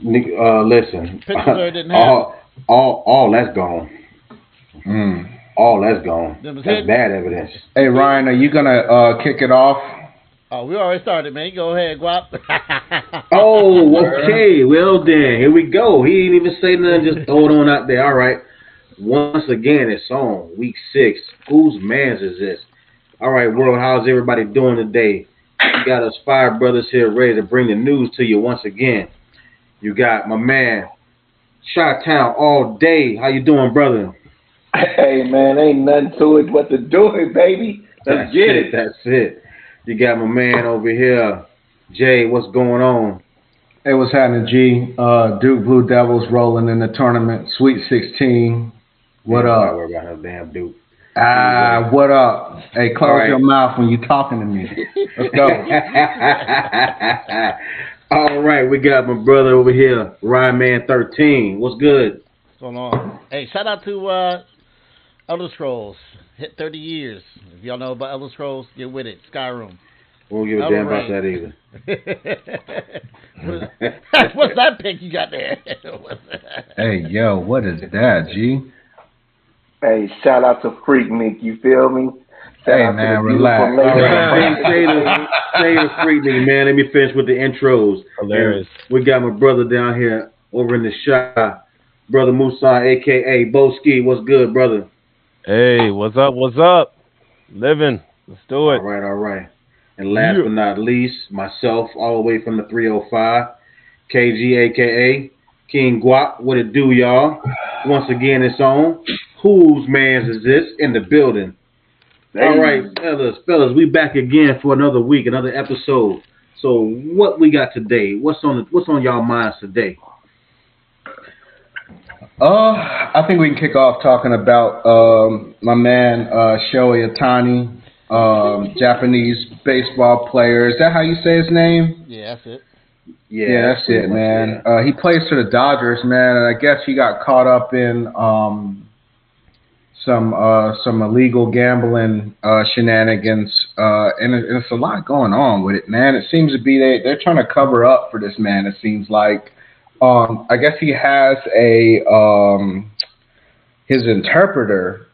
Listen, Pictures didn't happen. all that's gone. All that's gone. That's bad evidence. Hey Ryan, are you gonna kick it off? Oh, we already started, man. Go ahead, Guap. Oh, okay. Well then, here we go. He didn't even say nothing. Just throw it on out there. All right. Once again, it's on week 6. Whose man's is this? All right, world. How's everybody doing today? You got us 5 brothers here ready to bring the news to you once again. You got my man, Chi-Town all day. How you doing, brother? Hey man, ain't nothing to it but to do it, baby. Let's get it. That's it. You got my man over here, Jay. What's going on? Hey, what's happening, G? Duke Blue Devils rolling in the tournament, Sweet 16. What up? Don't worry about no damn Duke. What up? Hey, close your mouth when you're talking to me. Let's go. All right, we got my brother over here, Ryan Man 13. What's good? What's going on? Hey, shout out to Elder Scrolls. Hit 30 years. If y'all know about Elder Scrolls, get with it. Skyrim. We won't give a damn about that either. What's that pic you got there? Hey, yo, what is that, G? Hey, shout out to Freaknik, you feel me? Shout hey, man, relax. Say the Freaknik, man. Let me finish with the intros. Hilarious. And we got my brother down here over in the shop, Brother Musa, a.k.a. Boski. What's good, brother? Hey, what's up? What's up? Living. Let's do it. All right. And last but not least, myself, all the way from the 305, KG, a.k.a. King Guap. What it do, y'all? Once again, it's on. Whose man's is this in the building? All right, fellas, we back again for another week, another episode. So what we got today? What's on y'all minds today? I think we can kick off talking about my man Shohei Ohtani, Japanese baseball player. Is that how you say his name? Yeah, that's it. Yeah, that's it, man. He plays for the Dodgers, man, and I guess he got caught up in some illegal gambling shenanigans, and it's a lot going on with it, man. It seems to be they're trying to cover up for this man. It seems like I guess he has his interpreter.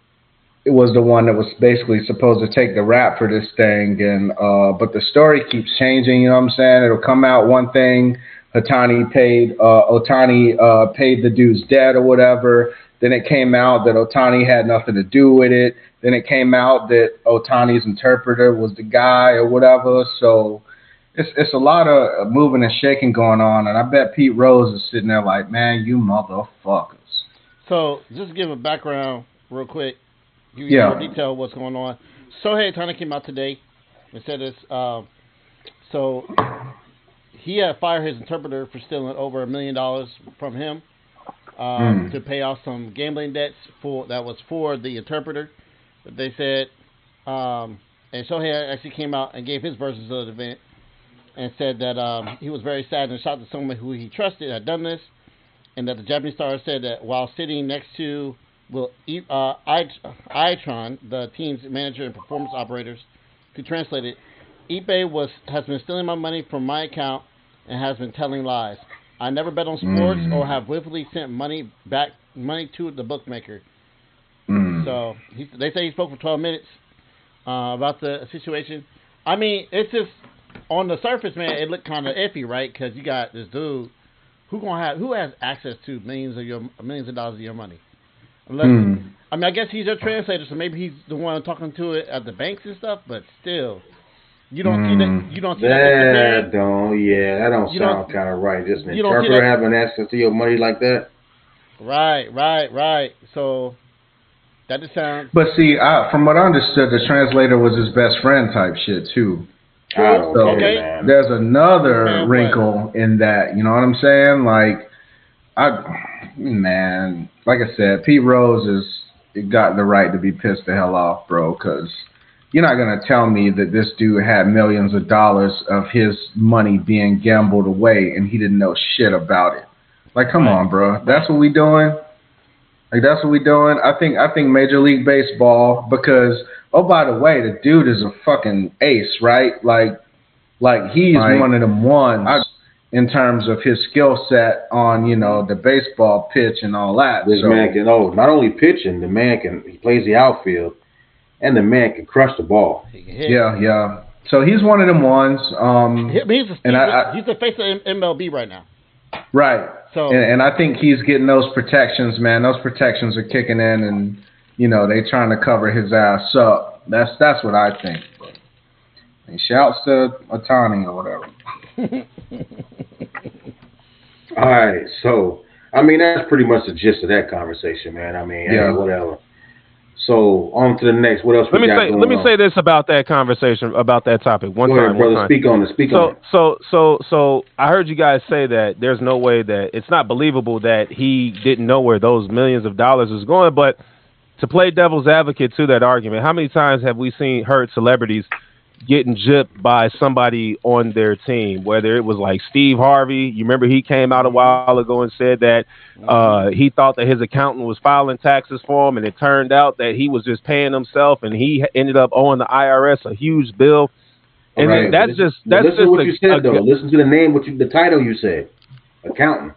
It was the one that was basically supposed to take the rap for this thing, and but the story keeps changing. You know what I'm saying? It'll come out one thing. Ohtani paid the dude's debt or whatever. Then it came out that Ohtani had nothing to do with it. Then it came out that Ohtani's interpreter was the guy or whatever. So it's a lot of moving and shaking going on, and I bet Pete Rose is sitting there like, man, you motherfuckers. So just to give a background real quick, give you more detail of what's going on. Shohei Ohtani came out today and said this. So he had fired his interpreter for stealing over $1 million from him. To pay off some gambling debts that was for the interpreter. But they said, and Shohei actually came out and gave his versions of the event and said that he was very sad and shocked that someone who he trusted had done this, and that the Japanese star said that while sitting next to Itron, the team's manager and performance operators, to translate it, Ippei has been stealing my money from my account and has been telling lies. I never bet on sports or have willfully sent money to the bookmaker. So they say he spoke for 12 minutes about the situation. I mean, it's just on the surface, man. It looked kind of iffy, right? Because you got this dude who has access to millions of dollars of your money. Unless, I mean, I guess he's a translator, so maybe he's the one talking to it at the banks and stuff. But still. You don't see that. You don't see that. That don't sound kind of right. Just an interpreter having access to your money like that. Right. So that just sounds. But see, from what I understood, the translator was his best friend type shit too. So there's another wrinkle in that. You know what I'm saying? Like I said, Pete Rose got the right to be pissed the hell off, bro, because. You're not going to tell me that this dude had millions of dollars of his money being gambled away and he didn't know shit about it. Like, come on, bro. That's what we doing? I think Major League Baseball, because, oh, by the way, the dude is a fucking ace, right? Like he's one of them ones in terms of his skill set on, the baseball pitch and all that. This man can not only pitching, he plays the outfield, and the man can crush the ball. Yeah. So he's one of them ones. He's the face of MLB right now. Right. So and I think he's getting those protections, man. Those protections are kicking in, and they trying to cover his ass up. That's what I think. And shouts to Ohtani or whatever. All right, so that's pretty much the gist of that conversation, man. Hey, whatever. So on to the next. What else? Let me say this about that conversation, about that topic. Go ahead, brother. Speak on it. So I heard you guys say that there's no way that it's not believable that he didn't know where those millions of dollars was going. But to play devil's advocate to that argument, how many times have we heard celebrities getting gypped by somebody on their team, whether it was like Steve Harvey? You remember he came out a while ago and said that he thought that his accountant was filing taxes for him, and it turned out that he was just paying himself, and he ended up owing the IRS a huge bill. And right. Listen to what you said, though. Listen to the name, the title you said, accountant.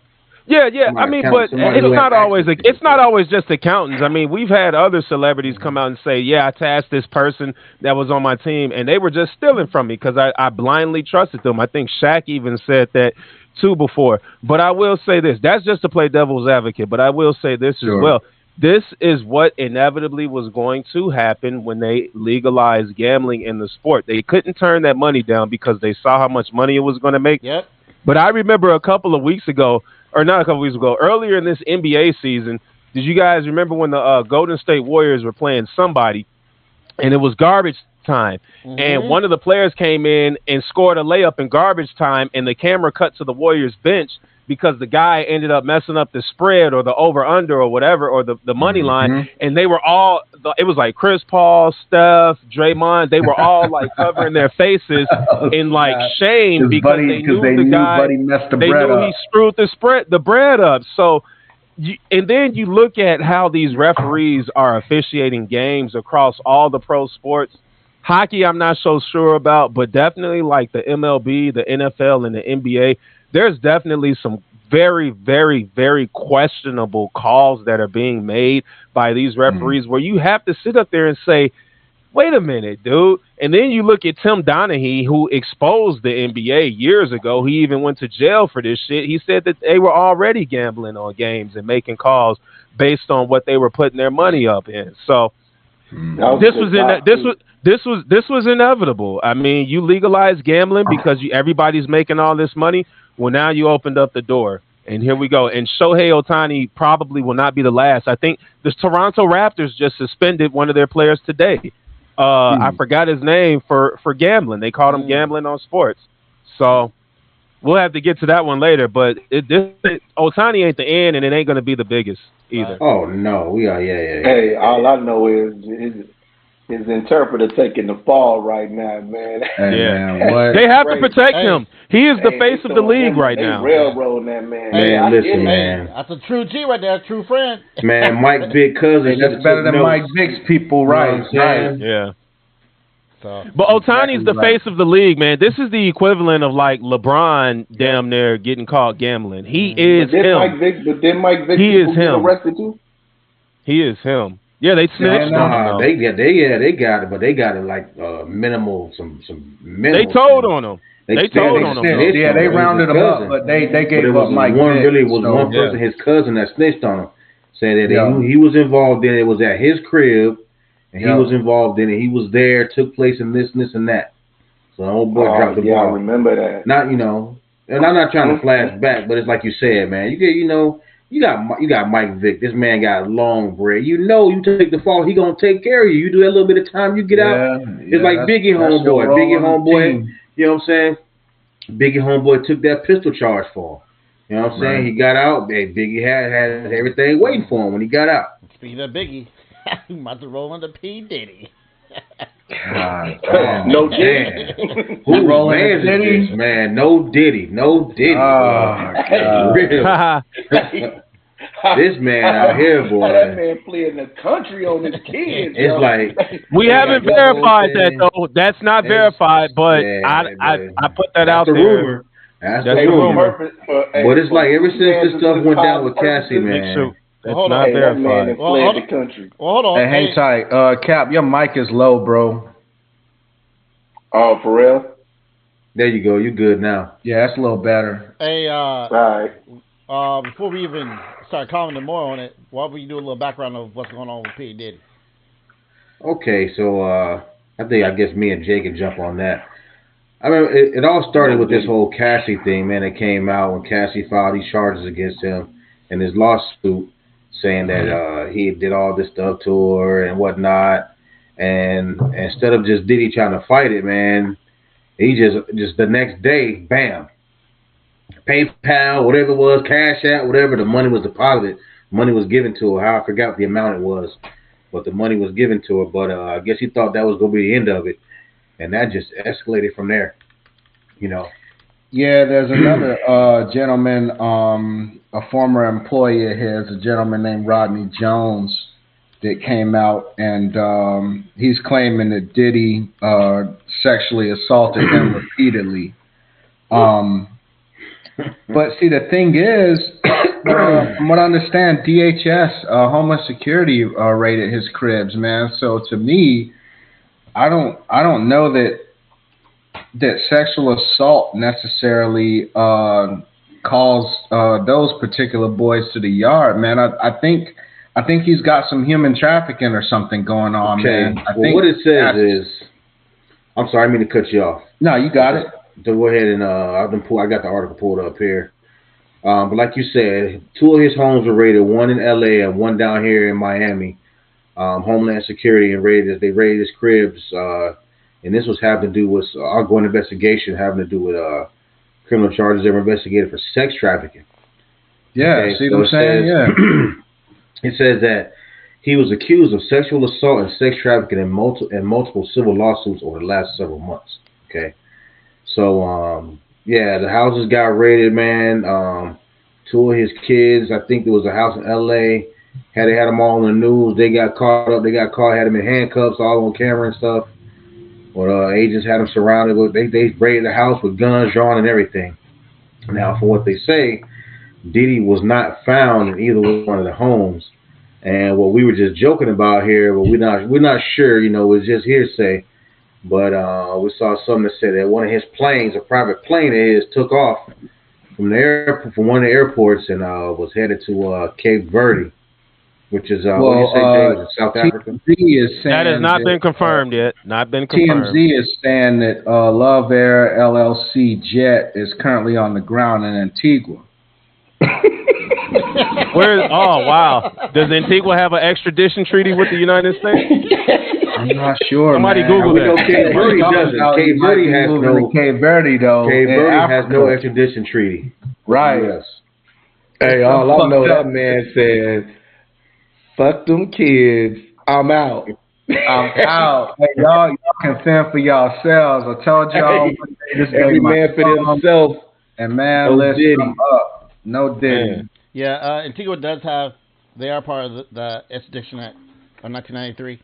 Yeah. But it's not always just accountants. We've had other celebrities come out and say, I tasked this person that was on my team, and they were just stealing from me because I blindly trusted them. I think Shaq even said that too before. But I will say this. That's just to play devil's advocate, but I will say this as well. This is what inevitably was going to happen when they legalized gambling in the sport. They couldn't turn that money down because they saw how much money it was going to make. Yep. But I remember earlier in this NBA season, did you guys remember when the Golden State Warriors were playing somebody, and it was garbage time, and one of the players came in and scored a layup in garbage time, and the camera cut to the Warriors bench because the guy ended up messing up the spread or the over-under or whatever, or the money line, and they were all, it was like Chris Paul, Steph, Draymond, they were all like covering their faces in like shame because they knew the guy, they knew he screwed the bread up. So, and then you look at how these referees are officiating games across all the pro sports. Hockey, I'm not so sure about, but definitely like the MLB, the NFL, and the NBA, there's definitely some very, very, very questionable calls that are being made by these referees where you have to sit up there and say, wait a minute, dude. And then you look at Tim Donaghy, who exposed the NBA years ago. He even went to jail for this shit. He said that they were already gambling on games and making calls based on what they were putting their money up in. So this was inevitable. You legalize gambling because everybody's making all this money. Well, now you opened up the door, and here we go. And Shohei Ohtani probably will not be the last. I think the Toronto Raptors just suspended one of their players today. I forgot his name for gambling. They called him gambling on sports. So we'll have to get to that one later. But Ohtani ain't the end, and it ain't going to be the biggest either. Oh, no. Yeah. Hey, all I know is his interpreter taking the fall right now, man. Man, they have to protect him. He is the face of the league right now. Railroading that man. Man, listen, man. That's a true G right there, a true friend. Man, Mike Vick cousin. That's better than Mike Vick's people, right? Yeah. But Ohtani's the face of the league, man. This is the equivalent of like LeBron damn near getting caught gambling. He is him. Mike Vick he is him. Arrested too? He is him. Yeah, they snitched on him. They got it, but they got it like minimal, some minimal. They told on him. They told on him. Yeah, they rounded him up, but they gave up Mike Vick. One person, his cousin, that snitched on him, said that he was involved in it. It was at his crib, and he was involved in it. He was there, took place in this and that. So the old boy dropped the ball. Yeah, I remember that. Not, and I'm not trying to flash back, but it's like you said, man. You got Mike Vick. This man got long bread. You take the fall, he gonna take care of you. You do that little bit of time, you get out. It's like Biggie homeboy. You know what I'm saying? Biggie homeboy took that pistol charge for him. You know what I'm saying? He got out. Biggie had everything waiting for him when he got out. Speaking of Biggie, he about to roll into P. Diddy. No Diddy. Who rolling Diddy? Man, no Diddy. Oh, God. This man out here, boy. That man fleeing the country on his kids. It's like we haven't verified that though. That's not verified, but I put that out there. That's That's the the rumor. Purpose But it's like ever since this stuff went down with Cassie, Big man. shoot. That's Hold not on. That man verified. has fled the country. Well, hold on. Hey, hang tight. Cap, your mic is low, bro. Oh, for real? There you go. You good now. Yeah, that's a little better. Hey, All right. before we even start commenting more on it, why don't we do a little background of what's going on with P. Diddy? Okay, so I guess me and Jay can jump on that. I mean, it all started with this whole Cassie thing, man. It came out when Cassie filed these charges against him in his lawsuit, saying that he did all this stuff to her and whatnot. And instead of just Diddy trying to fight it, man, he just the next day, bam, PayPal, whatever it was, Cash App, whatever, the money was deposited. Money was given to her. I forgot the amount it was, but the money was given to her. But I guess he thought that was going to be the end of it. And that just escalated from there, you know. Yeah, there's another gentleman, a former employee of his, a gentleman named Rodney Jones, that came out, and he's claiming that Diddy sexually assaulted him repeatedly. But see, the thing is, from what I understand, DHS, Homeland Security, raided his cribs, man. So to me, I don't know that sexual assault necessarily calls those particular boys to the yard, man. I think he's got some human trafficking or something going on, man. I think what it says is, I'm sorry, I didn't mean to cut you off. No, you got it. To go ahead and I got the article pulled up here. But like you said, 2 of his homes were raided, one in LA and one down here in Miami. Homeland Security and they raided his cribs, and this was having to do with ongoing investigation, having to do with criminal charges that were investigated for sex trafficking. Yeah, okay, see what I'm saying? Yeah. It says that he was accused of sexual assault and sex trafficking in multiple civil lawsuits over the last several months. Okay, so the houses got raided, man. 2 of his kids, I think there was a house in LA. They had them all in the news. They got caught up. They got caught. Had them in handcuffs, all on camera and stuff. But agents had them surrounded. They raided the house with guns drawn and everything. Now, from what they say, Diddy was not found in either one of the homes. And what we were just joking about here, but we're not sure. You know, it's just hearsay. But we saw something that said that one of his planes, a private plane of his, took off from one of the airports and was headed to Cape Verde. Which is what you say, Jay, is South Africa? TMZ is saying that has not been confirmed yet. Not been confirmed. TMZ is saying that Love Air LLC jet is currently on the ground in Antigua. Oh, wow. Does Antigua have an extradition treaty with the United States? I'm not sure. Somebody man. Google that. Cape Verde doesn't. Cape Verde has no. Cape Verde though. Cape Verde has no extradition treaty. Right. Yes. Hey, all I know, that man said, "Fuck them kids, I'm out." I'm out. Hey, y'all can fend for yourselves. I told y'all every man for himself. And man, No let's Diddy. come up. No Diddy. Yeah, Antigua does have. They are part of the Extradition Act of 1993.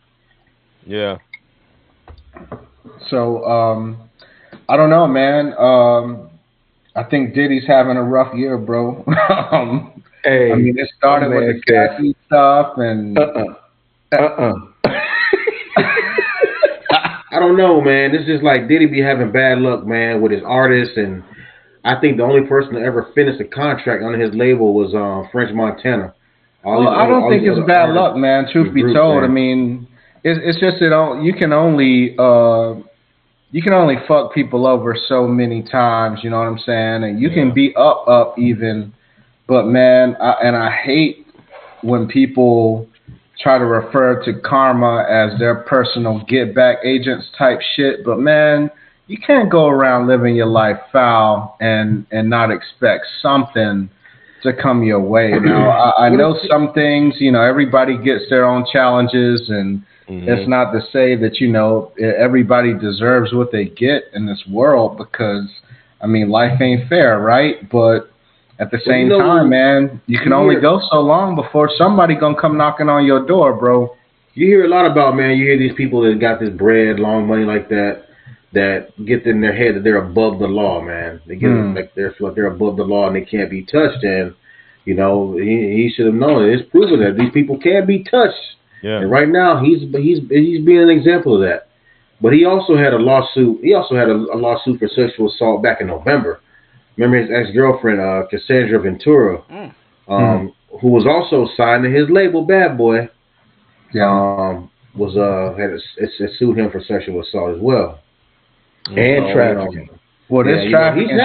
Yeah. So I don't know, man. I think Diddy's having a rough year, bro. Hey, I mean, it started with the Cassie stuff and. I don't know, man. This is like Diddy be having bad luck, man, with his artists, and I think the only person to ever finish a contract under his label was French Montana. I don't think it's bad luck, man. Truth be told, I mean, it's just that you can only fuck people over so many times. You know what I'm saying? And you can be up even, but man, I hate when people try to refer to karma as their personal get back agents type shit. But man, you can't go around living your life foul and not expect something to come your way. Now, I know some things, you know, everybody gets their own challenges, and it's not to say that, you know, everybody deserves what they get in this world, because, I mean, life ain't fair, right? But at the same time, man, you can only go so long before somebody gonna come knocking on your door, bro. You hear a lot about, man, you hear these people that got this bread, long money like that. that get in their head that they're above the law, man. They get like they're above the law and they can't be touched. And you know, he should have known it. It's proven that these people can be touched. Yeah. And right now, he's being an example of that. But he also had a lawsuit. He also had a lawsuit for sexual assault back in November. Remember his ex-girlfriend, Cassandra Ventura, who was also signed to his label, Bad Boy. Was had sued him for sexual assault as well. And trafficking. Well, this yeah, trafficking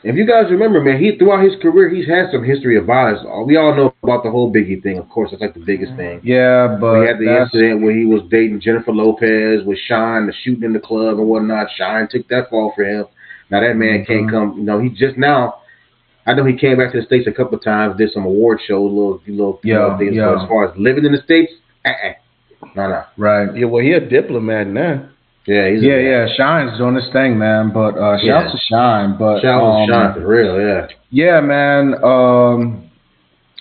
if you guys remember, man, throughout his career, he's had some history of violence. We all know about the whole Biggie thing, of course. That's like the biggest thing. Yeah, but he had the incident where he was dating Jennifer Lopez with Shine, the shooting in the club and whatnot. Shine took that fall for him. Now that man can't come. You know, he just now. I know he came back to the States a couple of times, did some award shows, little things. But as far as living in the States, no. Right. Yeah, well, he a diplomat now. Yeah, Shine's doing this thing, man. But shout out to Shine. But shout out to Shine for real, yeah. Yeah, man.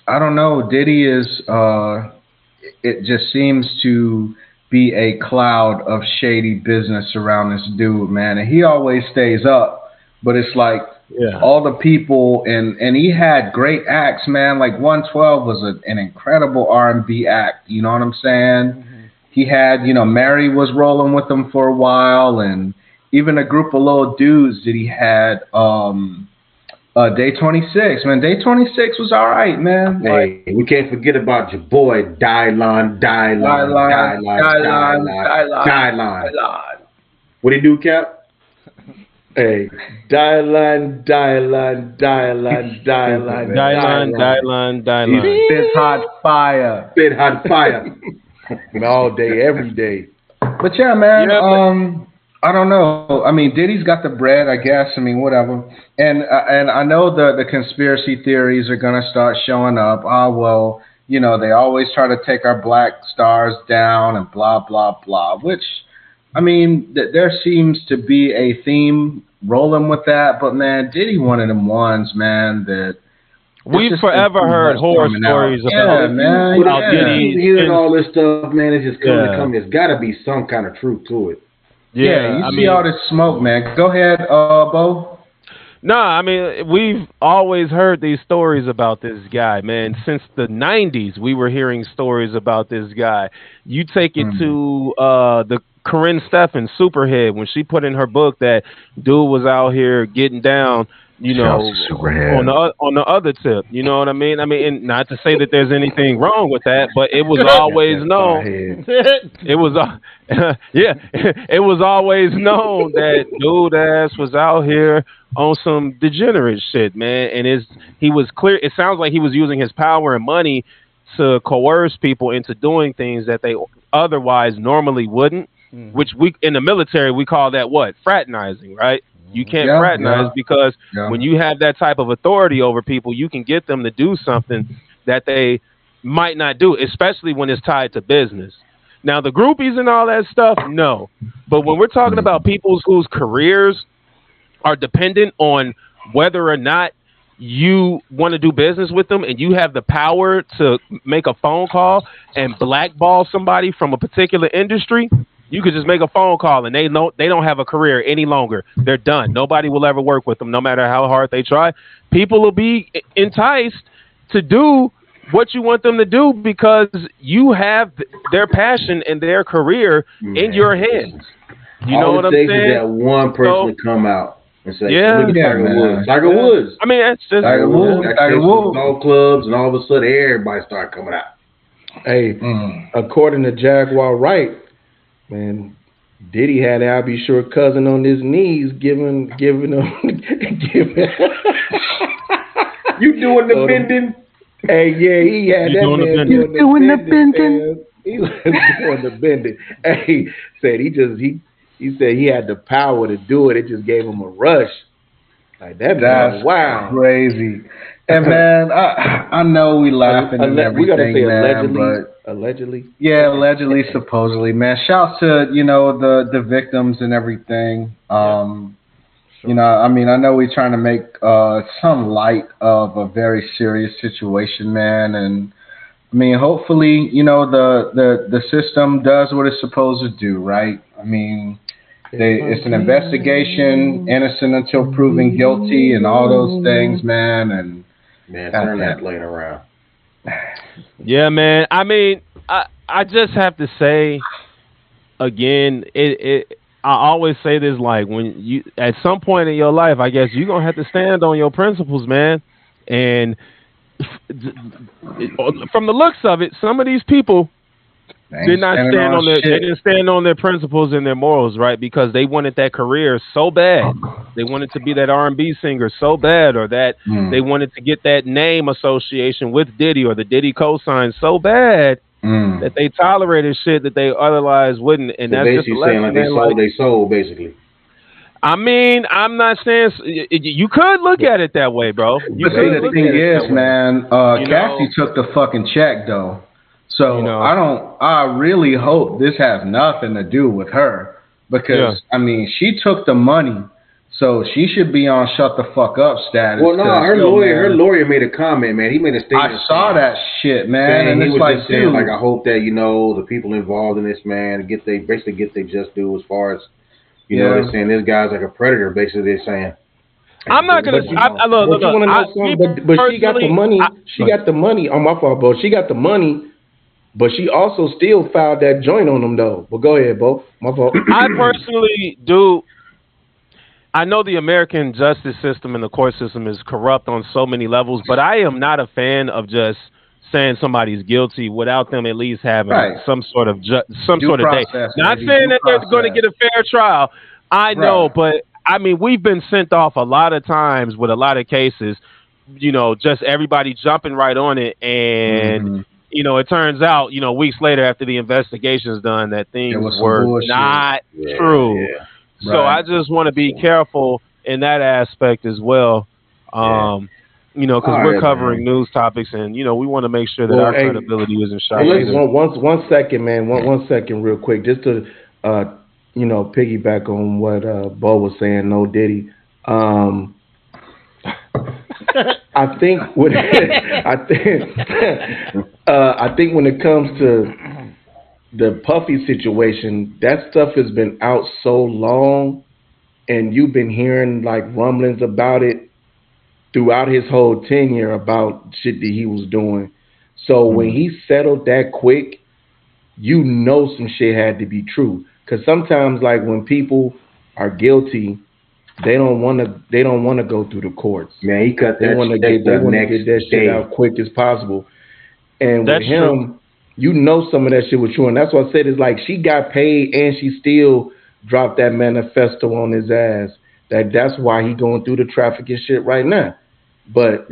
I don't know. Diddy is. It just seems to be a cloud of shady business around this dude, man. And he always stays up, but it's like all the people and he had great acts, man. Like 112 was an incredible R&B act. You know what I'm saying? He had, Mary was rolling with him for a while, and even a group of little dudes that he had. Day 26, man. Day 26 was all right, man. Hey, we can't forget about your boy, Dylon. What do you do, Cap? Hey, Dylon. Spit hot fire. All day, every day. But yeah, man. I don't know. I mean, Diddy's got the bread, I guess. I mean, whatever. And I know the conspiracy theories are gonna start showing up. Well, they always try to take our black stars down and blah blah blah. Which, I mean, there seems to be a theme rolling with that. But man, Diddy one of them ones, man, that. We've forever heard horror stories about Diddy. Hearing all this stuff, man, it's just coming. There's got to be some kind of truth to it. Yeah, you see all this smoke, man. Go ahead, Bo. No, I mean, we've always heard these stories about this guy, man. Since the 90s, we were hearing stories about this guy. You take it to the Corinne Steffens, Superhead, when she put in her book that dude was out here getting down, on the other tip. You know what I mean? I mean, and not to say that there's anything wrong with that, but it was always known. It was, it was always known that dude ass was out here on some degenerate shit, man. And he was clear. It sounds like he was using his power and money to coerce people into doing things that they otherwise normally wouldn't. Which we in the military we call that what? Fraternizing, right? You can't fraternize because when you have that type of authority over people, you can get them to do something that they might not do, especially when it's tied to business. Now, the groupies and all that stuff, no. But when we're talking about people whose careers are dependent on whether or not you want to do business with them and you have the power to make a phone call and blackball somebody from a particular industry, you could just make a phone call and they don't have a career any longer. They're done. Nobody will ever work with them, no matter how hard they try. People will be enticed to do what you want them to do because you have their passion and their career in your hands. You know what I'm saying? That one person to come out and say, look at Tiger Woods. I mean, that's just Tiger Woods. All clubs, and all of a sudden everybody started coming out. Hey, according to Jaguar Wright, man, Diddy had Al B. Sure cousin on his knees, giving him. You doing the bending? Hey, yeah, he had that man doing the bending. He was doing the bending. Hey, said he said he had the power to do it. It just gave him a rush. Like that's wow, crazy. And man, I know we laughing and everything, we gotta say man, but allegedly. Yeah, allegedly, supposedly, man. Shouts to the victims and everything. I mean, I know we're trying to make some light of a very serious situation, man, and I mean, hopefully, the system does what it's supposed to do, right? I mean, It's an investigation, innocent until proven guilty, and all those things, man. And turn that plane around. Yeah, man. I mean, I just have to say again, I always say this, like, when you at some point in your life, I guess you're gonna have to stand on your principles, man. And from the looks of it, some of these people did not stand on they didn't stand on their principles and their morals, right? Because they wanted that career so bad. They wanted to be that R&B singer so bad, or that they wanted to get that name association with Diddy or the Diddy cosign so bad that they tolerated shit that they otherwise wouldn't. And so that's basically just saying, like they sold their soul, basically. I mean, I'm not saying you could look at it that way, bro. But see, the thing is, man, Cassie took the fucking check though. So I really hope this has nothing to do with her, because I mean, she took the money, so she should be on shut the fuck up status. Well, no, her lawyer made a comment, man. He made a statement. I saw that shit, man, and he it's was like, just saying, like, I hope that the people involved in this, man, get their just due as far as they're saying this guy's like a predator. Basically, they're saying. I'm not gonna. But she got the money. She got the money. On my fault, bro. She got the money. But she also still filed that joint on them, though. But go ahead, Bo. My fault. I personally do. I know the American justice system and the court system is corrupt on so many levels, but I am not a fan of just saying somebody's guilty without them at least having some sort of day. Not saying that they're going to get a fair trial. I know, but I mean, we've been sent off a lot of times with a lot of cases. Just everybody jumping right on it, and it turns out, weeks later after the investigation is done, that things were not true. Yeah. So I just want to be careful in that aspect as well. Because we're covering news topics, and we want to make sure that our credibility isn't shot. One second, man. One second, real quick, just to piggyback on what Bo was saying. No Diddy. I think when it comes to the Puffy situation, that stuff has been out so long, and you've been hearing like rumblings about it throughout his whole tenure about shit that he was doing. So when he settled that quick, some shit had to be true. Because sometimes, like, when people are guilty, they don't want to go through the courts. Man, he cut that. They want to get that shit out quick as possible. And with him, some of that shit was true, and that's what I said. Is like she got paid, and she still dropped that manifesto on his ass. That's why he going through the trafficking shit right now. But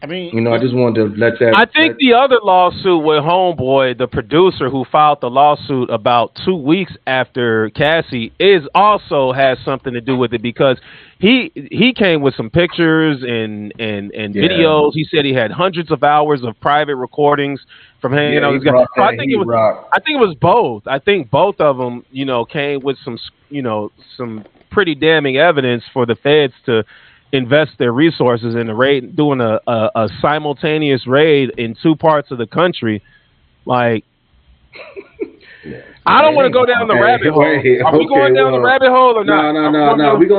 I mean, I just wanted to let that. I think the other lawsuit with Homeboy, the producer who filed the lawsuit about 2 weeks after Cassie, also has something to do with it, because he came with some pictures and videos. He said he had hundreds of hours of private recordings from hanging out with guys. I think it was both. I think both of them, came with some pretty damning evidence for the feds to invest their resources in the raid, doing a simultaneous raid in 2 parts of the country. Like, I don't want to go down the rabbit hole. Are we going down the rabbit hole or not? No. It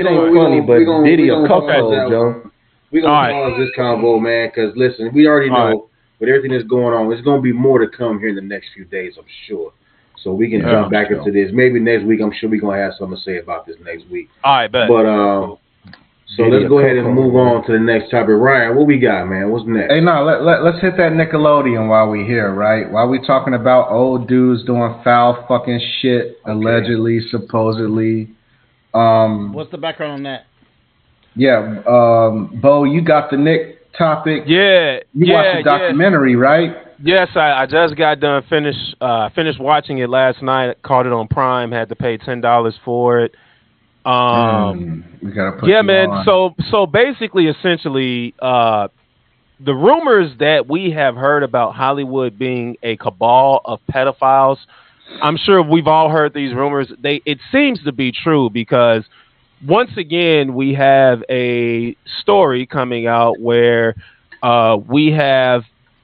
ain't funny, but Diddy a cuckold, Joe. We're going to pause this convo, man, because, listen, we already know with everything that's going on, there's going to be more to come here in the next few days, I'm sure. So we can jump back into this. Maybe next week, I'm sure we're going to have something to say about this next week. All right, bet. But, so let's go ahead and move on to the next topic. Ryan, what we got, man? What's next? Hey, let's hit that Nickelodeon while we're here, right? While we talking about old dudes doing foul fucking shit, allegedly, supposedly. What's the background on that? Yeah, Bo, you got the Nick topic. Yeah. You watched the documentary, right? Yes, I just got done. Finished watching it last night. Caught it on Prime. Had to pay $10 for it. We gotta put man. On. So basically, essentially, the rumors that we have heard about Hollywood being a cabal of pedophiles, I'm sure we've all heard these rumors. It seems to be true, because once again we have a story coming out where we have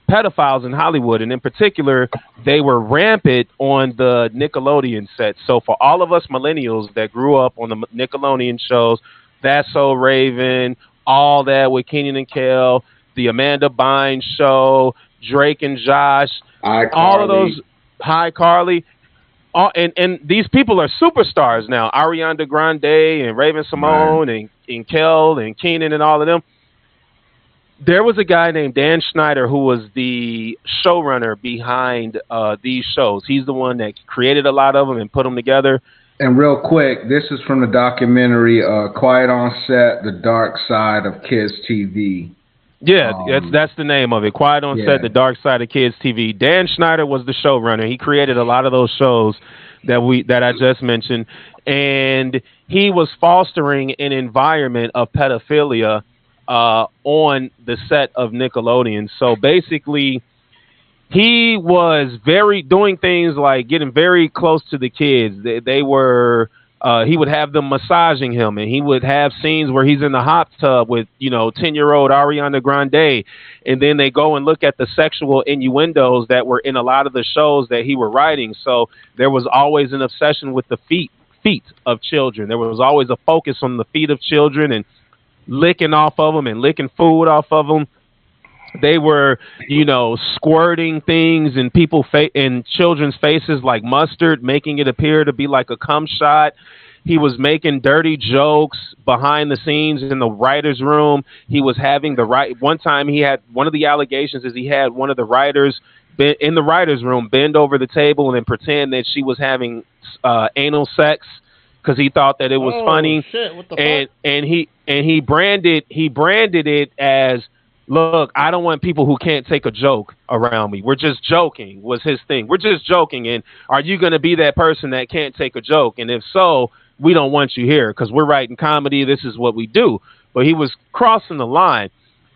pedophiles in Hollywood, and in particular, they were rampant on the Nickelodeon set. So for all of us millennials that grew up on the Nickelodeon shows, That's So Raven, all that with Kenan and Kel, the Amanda Bynes show, Drake and Josh, all of those, Hi Carly, and these people are superstars now. Ariana Grande and Raven Simone and Kel and Kenan and all of them. There was a guy named Dan Schneider who was the showrunner behind these shows. He's the one that created a lot of them and put them together. And real quick, this is from the documentary Quiet on Set, The Dark Side of Kids TV. Yeah, that's the name of it. Quiet on Set, The Dark Side of Kids TV. Dan Schneider was the showrunner. He created a lot of those shows that I just mentioned. And he was fostering an environment of pedophilia on the set of Nickelodeon. So basically, he was doing things like getting very close to the kids. They were, he would have them massaging him, and he would have scenes where he's in the hot tub with, 10-year-old Ariana Grande. And then they go and look at the sexual innuendos that were in a lot of the shows that he were writing. So there was always an obsession with the feet of children. There was always a focus on the feet of children and licking off of them and licking food off of them. They were, squirting things in in children's faces like mustard, making it appear to be like a cum shot. He was making dirty jokes behind the scenes in the writer's room. He was having one time he had, one of the allegations is he had one of the writers in the writer's room bend over the table and then pretend that she was having anal sex, because he thought that it was funny. Shit, what the fuck? And he branded it as, look, I don't want people who can't take a joke around me. We're just joking, was his thing. We're just joking, and are you going to be that person that can't take a joke? And if so, we don't want you here because we're writing comedy. This is what we do. But he was crossing the line.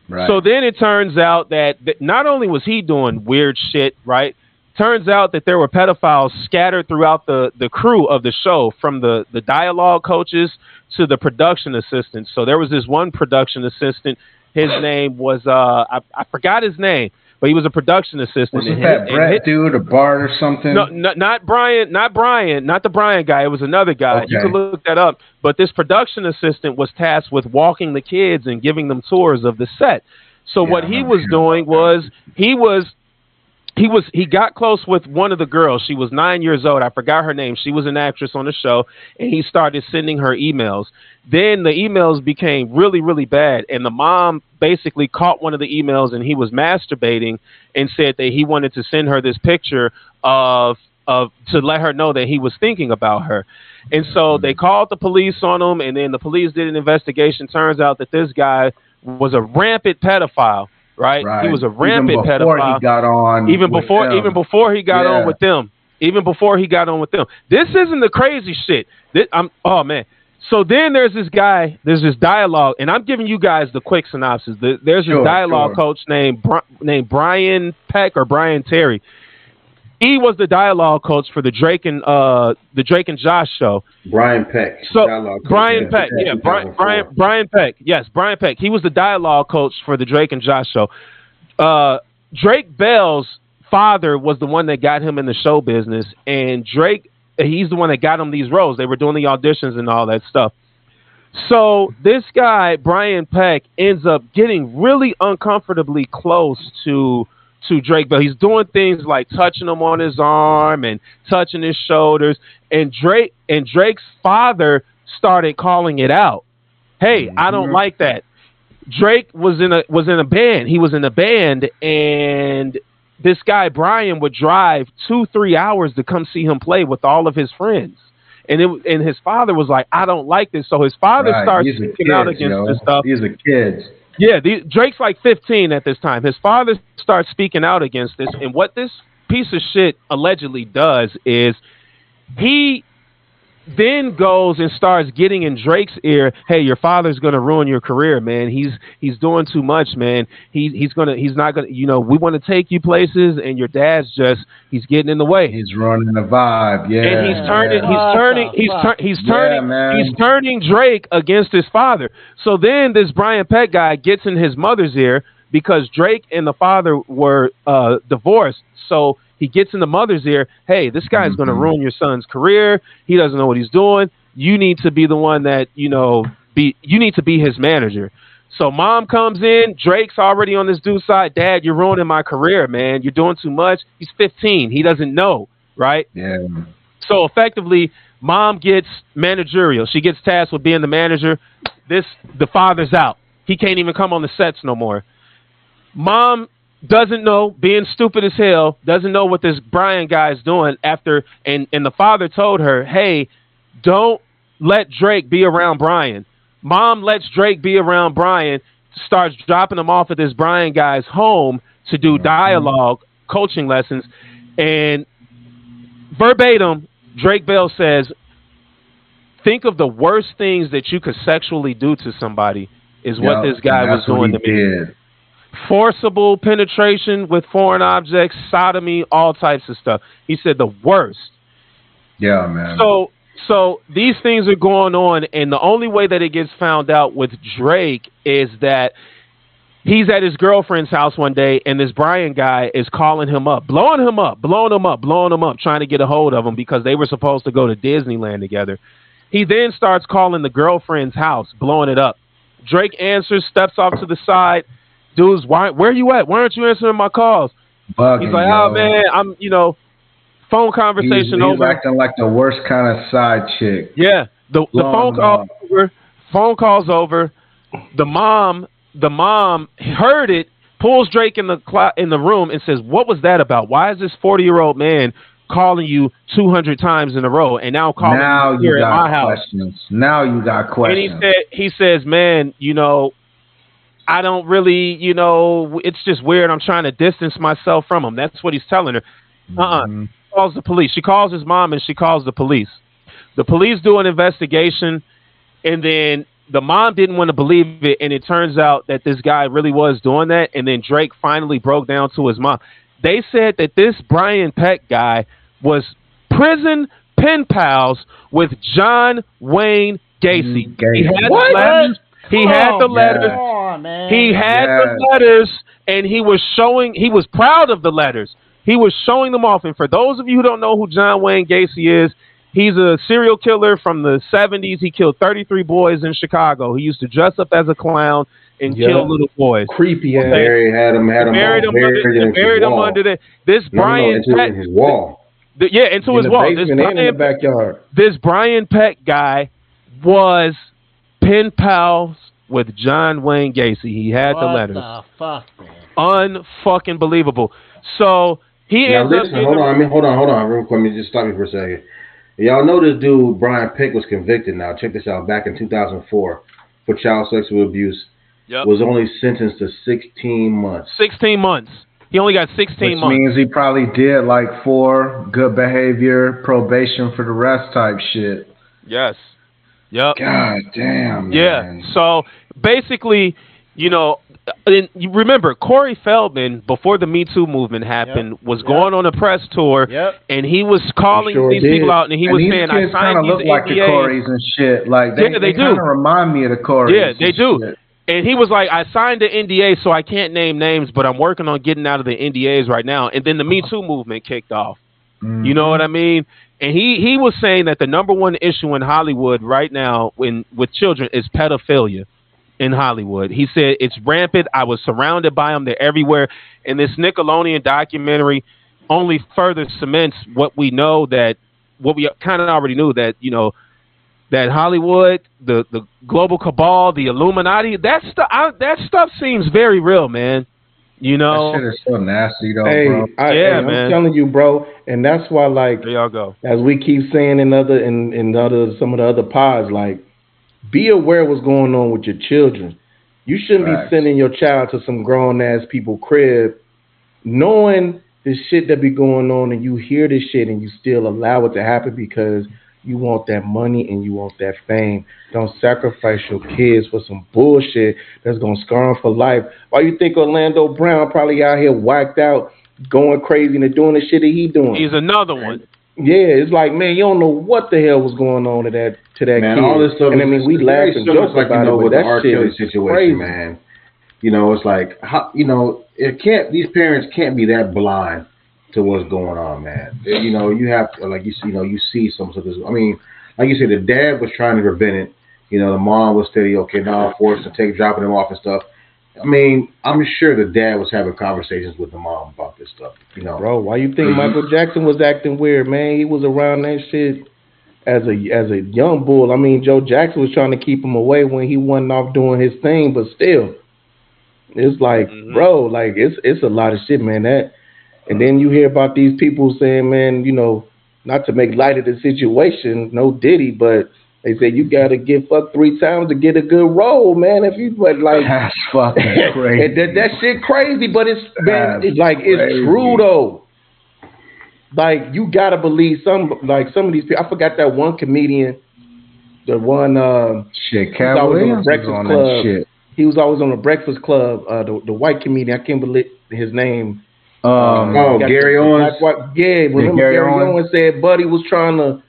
Right. So then it turns out that not only was he doing weird shit, right? Turns out that there were pedophiles scattered throughout the crew of the show, from the dialogue coaches to the production assistants. So there was this one production assistant. His name was, I forgot his name, but he was a production assistant. Was that Brett dude, or Bart or something? No, not Brian, not the Brian guy. It was another guy. Okay. You can look that up. But this production assistant was tasked with walking the kids and giving them tours of the set. So what he was doing was he got close with one of the girls. She was 9 years old. I forgot her name. She was an actress on the show, and he started sending her emails. Then the emails became really, really bad, and the mom basically caught one of the emails, and he was masturbating and said that he wanted to send her this picture to let her know that he was thinking about her. And so they called the police on him, and then the police did an investigation. Turns out that this guy was a rampant pedophile. Right? He was a rampant pedophile. Even before he got on with them. This isn't the crazy shit. Oh man. So then there's this guy. There's this dialogue, and I'm giving you guys the quick synopsis. There's this dialogue coach named Brian Peck or Brian Terry. He was the dialogue coach for the Drake and Josh show. Brian Peck. So Brian Peck, Brian Peck. Yes, Brian Peck. He was the dialogue coach for the Drake and Josh show. Drake Bell's father was the one that got him in the show business, and he's the one that got him these roles. They were doing the auditions and all that stuff. So this guy, Brian Peck, ends up getting really uncomfortably close to Drake Bell. He's doing things like touching him on his arm and touching his shoulders. And Drake's father started calling it out. Hey, I don't like that. Drake was in a band. He was in a band, and this guy Brian would drive 2-3 hours to come see him play with all of his friends. And his father was like, I don't like this. So his father starts speaking out against this stuff. These are kids. Yeah, Drake's like 15 at this time. His father starts speaking out against this, and what this piece of shit allegedly does is he then goes and starts getting in Drake's ear, hey, your father's gonna ruin your career, man. He's doing too much, man. He's not gonna, we want to take you places, and your dad's he's getting in the way. He's running the vibe, yeah. And he's turning Drake against his father. So then this Brian Peck guy gets in his mother's ear, because Drake and the father were divorced. So he gets in the mother's ear, hey, this guy's going to ruin your son's career. He doesn't know what he's doing. You need to be the one that, you need to be his manager. So mom comes in. Drake's already on this dude's side. Dad, you're ruining my career, man. You're doing too much. He's 15. He doesn't know, right? Yeah. So effectively, mom gets managerial. She gets tasked with being the manager. The father's out. He can't even come on the sets no more. Mom doesn't know, being stupid as hell, doesn't know what this Brian guy's doing and the father told her, hey, don't let Drake be around Brian. Mom lets Drake be around Brian, starts dropping him off at this Brian guy's home to do dialogue, coaching lessons, and verbatim, Drake Bell says, think of the worst things that you could sexually do to somebody is what this guy was doing to me. Forcible penetration with foreign objects, sodomy, all types of stuff. He said the worst. Yeah, man. So these things are going on, and the only way that it gets found out with Drake is that he's at his girlfriend's house one day, and this Brian guy is calling him up, blowing him up, trying to get a hold of him because they were supposed to go to Disneyland together. He then starts calling the girlfriend's house, blowing it up. Drake answers, steps off to the side. Dude's, where you at? Why aren't you answering my calls? Bugging, he's like, oh, man, I'm, phone conversation over. He's acting like the worst kind of side chick. Yeah, the phone call over. Phone call's over. The mom heard it, pulls Drake in the room and says, what was that about? Why is this 40-year-old man calling you 200 times in a row and now calling you here at my house? Now you got questions. And he says, man, I don't really, it's just weird. I'm trying to distance myself from him. That's what he's telling her. Calls the police. She calls his mom and she calls the police. The police do an investigation, and then the mom didn't want to believe it, and it turns out that this guy really was doing that, and then Drake finally broke down to his mom. They said that this Brian Peck guy was prison pen pals with John Wayne Gacy. He had the letters. He had the letters. He had the letters, and he was proud of the letters. He was showing them off. And for those of you who don't know who John Wayne Gacy is, he's a serial killer from the 70s. He killed 33 boys in Chicago. He used to dress up as a clown and kill little boys. Creepy ass. Had him buried him under this Brian into his wall. Into his wall. In the backyard. This Brian Peck guy was pen pals with John Wayne Gacy. He had the letters. What the fuck, man? Unfucking believable. So he ends up. Hold on, real quick. Let me just stop you for a second. Y'all know this dude Brian Peck was convicted. Now check this out. Back in 2004 for child sexual abuse. Yep. Was only sentenced to 16 months. 16 months. He only got 16 months. Which means he probably did like 4 good behavior, probation for the rest type shit. Yes. Yep. God damn, man. Yeah. So basically, and you remember Corey Feldman, before the Me Too movement happened, was going on a press tour, and he was calling these people out, and he was saying, "I signed these NDAs." Look like the Coreys and shit. Like they do. Kind of remind me of the Coreys. Yeah, they do. Shit. And he was like, "I signed the NDA, so I can't name names, but I'm working on getting out of the NDAs right now." And then the Me Too movement kicked off. Mm-hmm. You know what I mean? And he was saying that the number one issue in Hollywood right now with children is pedophilia in Hollywood. He said it's rampant. I was surrounded by them. They're everywhere. And this Nickelodeon documentary only further cements what we know, that what we kind of already knew, that, that Hollywood, the global cabal, the Illuminati, that stuff seems very real, man. That shit is so nasty, though, bro. Man. I'm telling you, bro, and that's why, like, there y'all go. As we keep saying in some of the other pods, like, be aware of what's going on with your children. You shouldn't be sending your child to some grown ass people crib, knowing the shit that be going on, and you hear this shit and you still allow it to happen because you want that money and you want that fame. Don't sacrifice your kids for some bullshit that's going to scar them for life. Why you think Orlando Brown probably out here whacked out, going crazy and doing the shit that he doing? He's another one. Yeah, it's like, man, you don't know what the hell was going on to that man, kid. all this stuff, and I mean, we laugh and joke about it, but that shit is situation, crazy. Man. It's like how it can't. These parents can't be that blind to what's going on, man. You have to, like you see some of this. I mean, like you said, the dad was trying to prevent it. The mom was steady. Okay, now forced to take dropping them off and stuff. I mean, I'm sure the dad was having conversations with the mom about this stuff. Bro, why you think Michael Jackson was acting weird, man? He was around that shit as a young bull. I mean, Joe Jackson was trying to keep him away when he wasn't off doing his thing, but still, it's like, bro, like it's a lot of shit, man. And then you hear about these people saying, man, not to make light of the situation, no Diddy, but they say you gotta get fucked 3 times to get a good role, man. If you like, that's fucking crazy. that shit crazy, but it's true though. Like you gotta believe some of these people. I forgot that one comedian, the one Cat Williams was on that shit. He was always on the Breakfast Club. The white comedian, I can't believe his name. Gary Owens. Remember Gary Owens said Buddy was trying to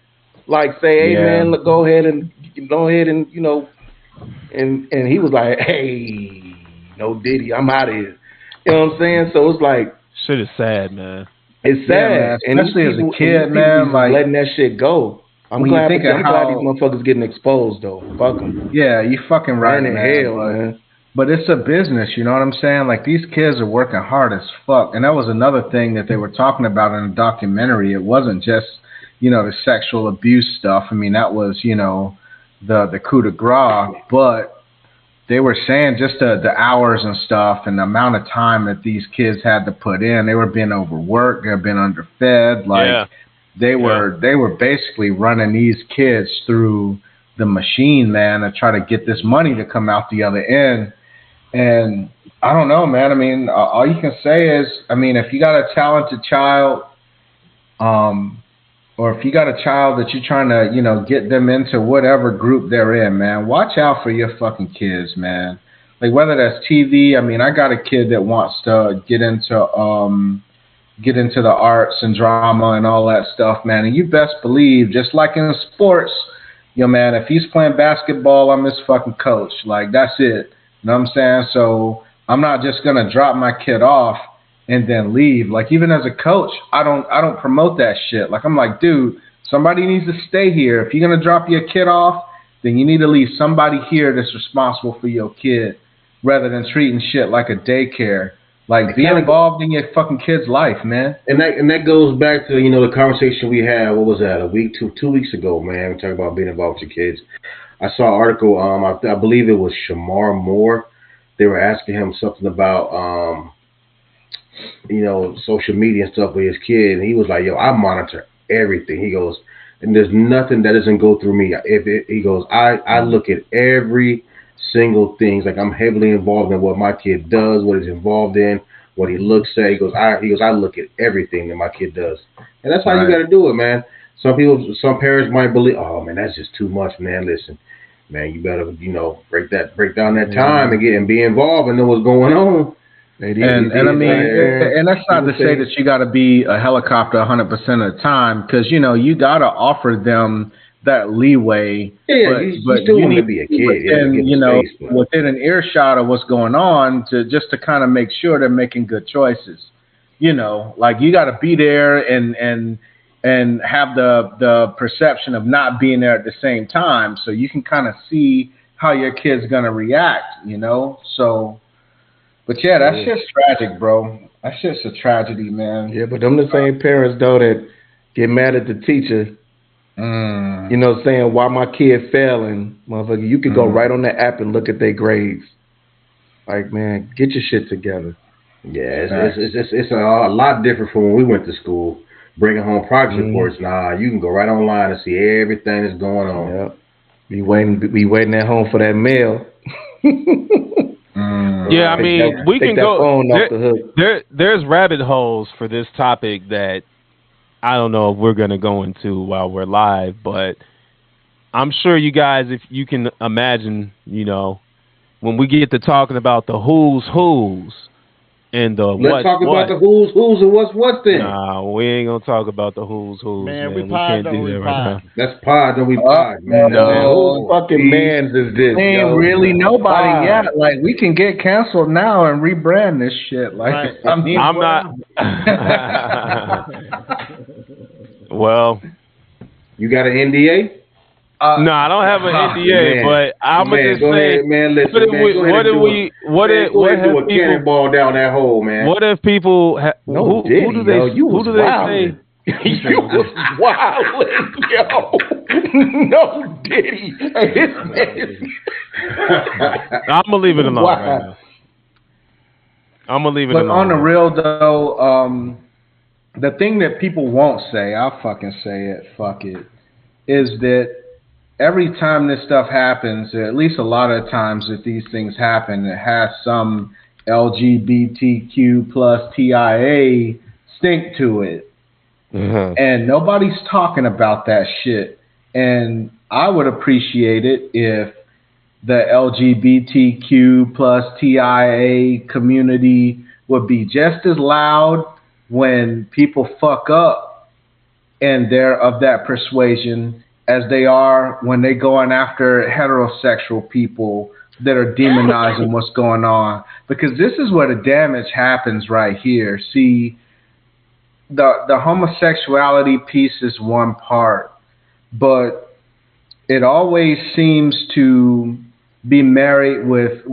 say, hey man, look, go ahead and and he was like, hey, no Diddy, I'm out of here. You know what I'm saying? So it's like shit is sad, man. It's sad, man. Especially as a kid, man. Like letting that shit go. I'm glad these motherfuckers getting exposed though. Fuck them. Yeah, you fucking right, man. Hell, man. But it's a business, you know what I'm saying? Like these kids are working hard as fuck, and that was another thing that they were talking about in the documentary. It wasn't just the sexual abuse stuff. I mean, that was the coup de grace, but they were saying just the hours and stuff and the amount of time that these kids had to put in. They were being overworked. They were being underfed. They were basically running these kids through the machine, man, to try to get this money to come out the other end. And I don't know, man. I mean, all you can say is, I mean, if you got a talented child, or if you got a child that you're trying to, get them into whatever group they're in, man, watch out for your fucking kids, man. Like whether that's TV. I mean, I got a kid that wants to get into the arts and drama and all that stuff, man. And you best believe, just like in sports, man, if he's playing basketball, I'm his fucking coach. Like that's it. You know what I'm saying? So I'm not just gonna drop my kid off and then leave. Like even as a coach, I don't promote that shit. Like I'm like, dude, somebody needs to stay here. If you're gonna drop your kid off, then you need to leave somebody here that's responsible for your kid, rather than treating shit like a daycare. Like be involved in your fucking kid's life, man. And that goes back to the conversation we had. What was that? Two weeks ago, man. We talked about being involved with your kids. I saw an article. I believe it was Shamar Moore. They were asking him something about social media and stuff with his kid, and he was like, "Yo, I monitor everything." He goes, "And there's nothing that doesn't go through me." He goes, "I look at every single thing. Like I'm heavily involved in what my kid does, what he's involved in, what he looks at." He goes, I look at everything that my kid does, and that's how you got to do it, man. Some parents might believe, "Oh man, that's just too much, man." Listen, man, you better break down that time and be involved and know what's going on. And I mean, and that's not to say that you got to be a helicopter 100% of the time, because you got to offer them that leeway. Yeah, but you still want to be a kid. Within an earshot of what's going on, to kind of make sure they're making good choices. Like you got to be there and have the perception of not being there at the same time, so you can kind of see how your kid's gonna react. So. But yeah, that shit's tragic, bro. That shit's a tragedy, man. Yeah, but them the same parents though that get mad at the teacher. Saying why my kid failing, motherfucker. You could go right on the app and look at their grades. Like, man, get your shit together. Yeah, it's a lot different from when we went to school, bringing home progress reports. Nah, you can go right online and see everything that's going on. Yep. Be waiting at home for that mail. Yeah, I mean, we can go. There's rabbit holes for this topic that I don't know if we're going to go into while we're live, but I'm sure you guys, if you can imagine, when we get to talking about the who's, And the Let's talk about the who's and what's then. Nah, we ain't gonna talk about the who's. Man, we can't do that right now. That's pod, don't we pod, man. Whose fucking mans is this? Ain't really nobody yet. Like, we can get canceled now and rebrand this shit. Like, Right. I'm not. Well, you got an NDA? No, I don't have an NDA, but I'm gonna just go say, ahead, man. Listen, what if people cannonball down that hole, man? What if people? Who do they say? You was wildin', yo. No, Diddy. I'm gonna leave it alone right now. I'm gonna leave it alone. But on the real though, the thing that people won't say, I'll fucking say it. Fuck it. Is that every time this stuff happens, or at least a lot of times that these things happen, it has some LGBTQ plus TIA stink to it. Mm-hmm. And nobody's talking about that shit. And I would appreciate it if the LGBTQ plus TIA community would be just as loud when people fuck up and they're of that persuasion as they are when they going after heterosexual people that are demonizing what's going on. Because this is where the damage happens right here. See, the homosexuality piece is one part, but it always seems to be married with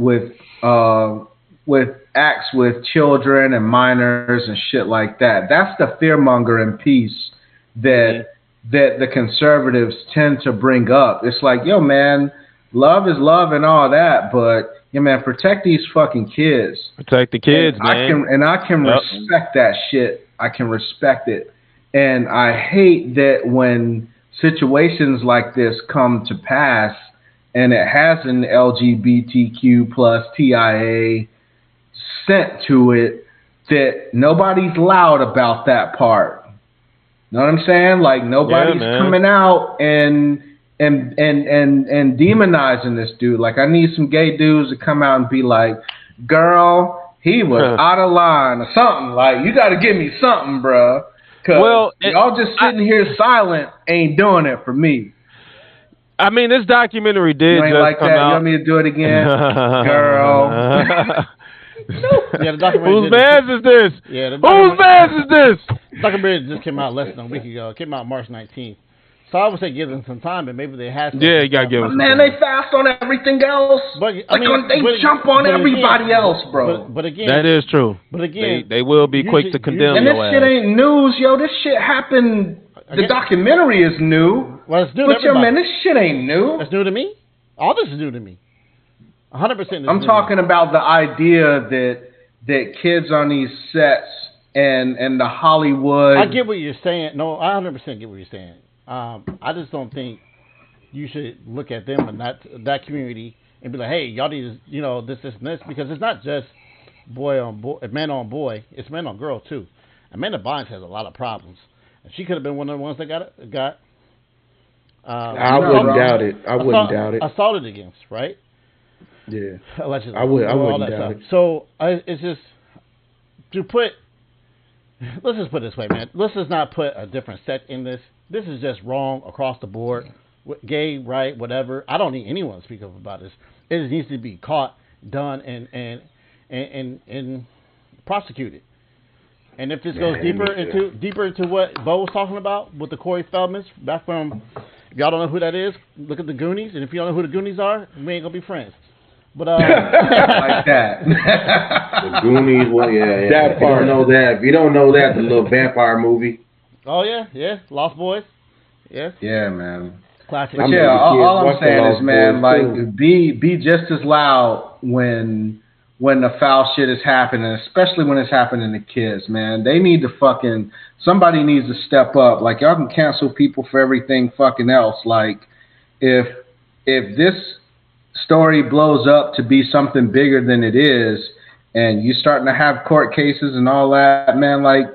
acts with children and minors and shit like that. That's the fear-mongering piece that the conservatives tend to bring up. It's like, yo, man, love is love and all that, but, yeah, man, protect these fucking kids. Protect the kids, man. I can respect that shit. I can respect it. And I hate that when situations like this come to pass and it has an LGBTQ plus TIA sent to it, that nobody's loud about that part. Know what I'm saying? Like, nobody's coming out and demonizing this dude. Like, I need some gay dudes to come out and be like, girl, he was out of line or something. Like, you got to give me something, bruh. Because y'all just sitting here silent ain't doing it for me. I mean, this documentary did you ain't just like come that. out. You want me to do it again? Girl. Yeah, the documentary. Whose man's is this? Yeah, whose man's is this? The documentary just came out less than a week ago. It came out March 19th. So I would say give them some time, but maybe they have to. Yeah, you gotta give them some time. Man, they fast on everything else. But they jump on everybody else, bro. But again, that is true. But again, they will be quick to condemn. And this your shit ass. ain't news, yo. This shit happened. The documentary is new. Well, it's new but yo, man, this shit ain't new. It's new to me. All this is new to me. 100%. I'm talking about the idea that kids on these sets and the Hollywood. I get what you're saying. No, I 100% get what you're saying. I just don't think you should look at them and that community and be like, hey, y'all need to, this, and this, because it's not just boy on boy, man on boy. It's man on girl too. Amanda Bynes has a lot of problems, and she could have been one of the ones that got. I wouldn't doubt it. I wouldn't doubt it. Assaulted against, right? Yeah. Allegedly. I wouldn't doubt it. So it's just to put. Let's just put it this way, man. Let's just not put a different sect in this. This is just wrong across the board. Gay, right, whatever. I don't need anyone to speak up about this. It just needs to be caught, done, and prosecuted. And if this goes deeper into what Bo was talking about with the Corey Feldmans back from, if y'all don't know who that is, look at the Goonies. And if you don't know who the Goonies are, we ain't gonna be friends. But like that. The Goonies, That part. If you don't know that, the little vampire movie. Oh yeah, Lost Boys. Yeah. Yeah, man. Classic. But yeah, all I'm saying is, man, like, be just as loud when the foul shit is happening, especially when it's happening to kids, man. They need to somebody needs to step up. Like, y'all can cancel people for everything fucking else. Like, if this story blows up to be something bigger than it is, and you're starting to have court cases and all that, man, like,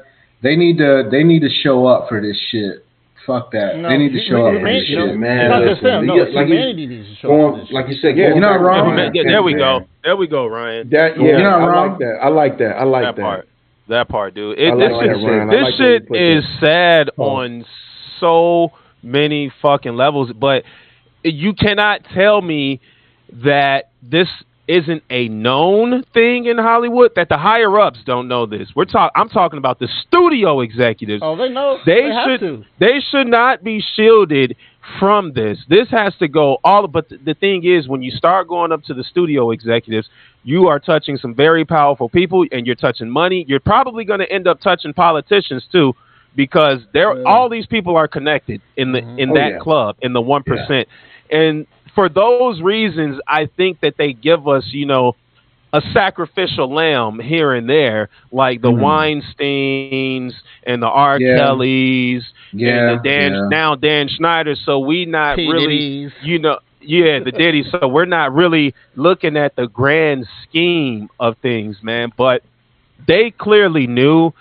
they need to show up for this shit. Fuck that. No, they need to show up for this shit, man. It's not just them. No, like humanity needs to show up for this like you shit. said, you're not wrong. There we go. There we go, Ryan. You're not wrong. I like that. That part, dude. This shit is sad on so many fucking levels, but you cannot tell me that this isn't a known thing in Hollywood, that the higher ups don't know this. I'm talking about the studio executives. Oh, they know. They should not be shielded from this. This has to go but the thing is, when you start going up to the studio executives, you are touching some very powerful people, and you're touching money. You're probably going to end up touching politicians too, because all these people are connected in that club, in the 1%. And for those reasons, I think that they give us, a sacrificial lamb here and there, like the Weinsteins and the R. Kellys and the Dan Schneider. So we not really, the Diddy. So we're not really looking at the grand scheme of things, man. But they clearly knew.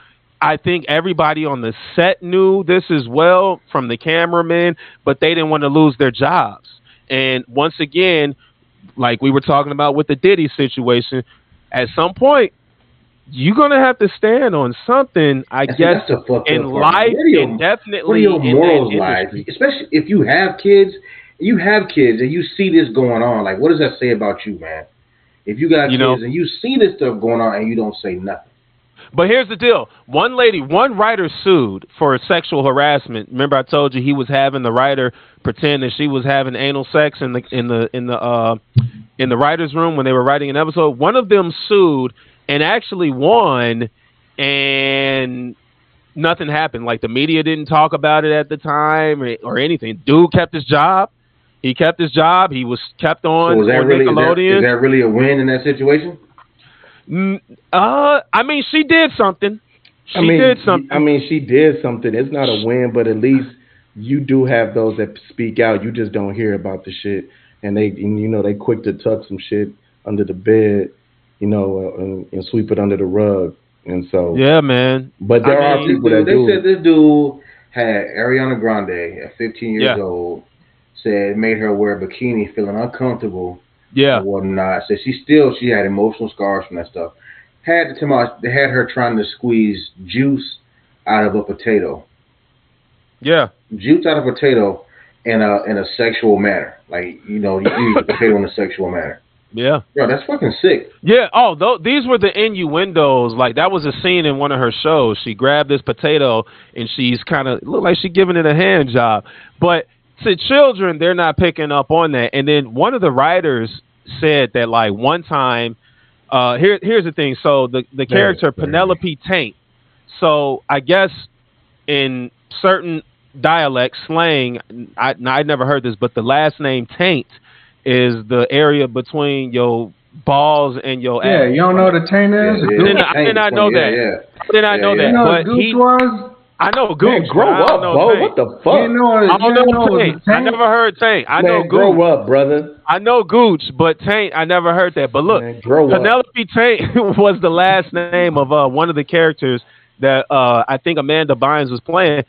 I think everybody on the set knew this as well, from the cameramen, but they didn't want to lose their jobs. And once again, like we were talking about with the Diddy situation, at some point, you're going to have to stand on something, I guess, in life, and definitely in morals life. Especially if you have kids, and you see this going on. Like, what does that say about you, man? If you got kids and you see this stuff going on and you don't say nothing. But here's the deal. One writer sued for sexual harassment. Remember I told you he was having the writer pretend that she was having anal sex in the writer's room when they were writing an episode. One of them sued and actually won, and nothing happened. Like, the media didn't talk about it at the time or anything. Dude kept his job. He kept his job. He was kept on Nickelodeon. Is that really a win in that situation? I mean, she did something. She did something. It's not a win, but at least you do have those that speak out. You just don't hear about the shit, and they quick to tuck some shit under the bed, and sweep it under the rug. And so, yeah, man. But there are people that do. They said this dude had Ariana Grande at 15 years old. Said made her wear a bikini, feeling uncomfortable. Yeah. And whatnot. So she had emotional scars from that stuff. They had her trying to squeeze juice out of a potato. Yeah. Juice out of a potato in a sexual manner. Like, you use the potato in a sexual manner. Yeah. Bro, that's fucking sick. Yeah. Oh, these were the innuendos. Like, that was a scene in one of her shows. She grabbed this potato and she's kind of looked like she's giving it a hand job. But to children, they're not picking up on that. And then one of the writers said that, like, one time, here's the thing. So the character Penelope Taint. So I guess in certain dialect slang, I never heard this, but the last name Taint is the area between your balls and your ass. Yeah, you don't know what a taint is? I did not know that. I did not know that. You know what Gooch was? I know Gooch. Man, grow up, bro. What the fuck? I don't know Taint. I never heard Taint. I know Gooch. Grow up, brother. I know Gooch, but Taint, I never heard that. But look, Penelope Taint was the last name of one of the characters that I think Amanda Bynes was playing.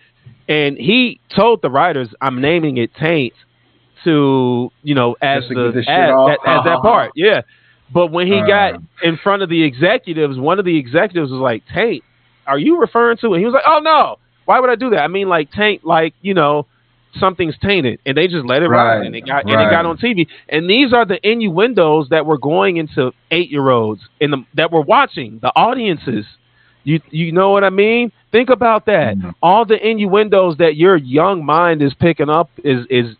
And he told the writers, I'm naming it Taint to, as that part. Yeah. But when he got in front of the executives, one of the executives was like, Taint, are you referring to? And he was like, oh, no. Why would I do that? I mean, like, taint, like, something's tainted. And they just let it ride. And it got on TV. And these are the innuendos that were going into 8-year-olds that were watching, the audiences. You know what I mean? Think about that. Mm-hmm. All the innuendos that your young mind is picking up, is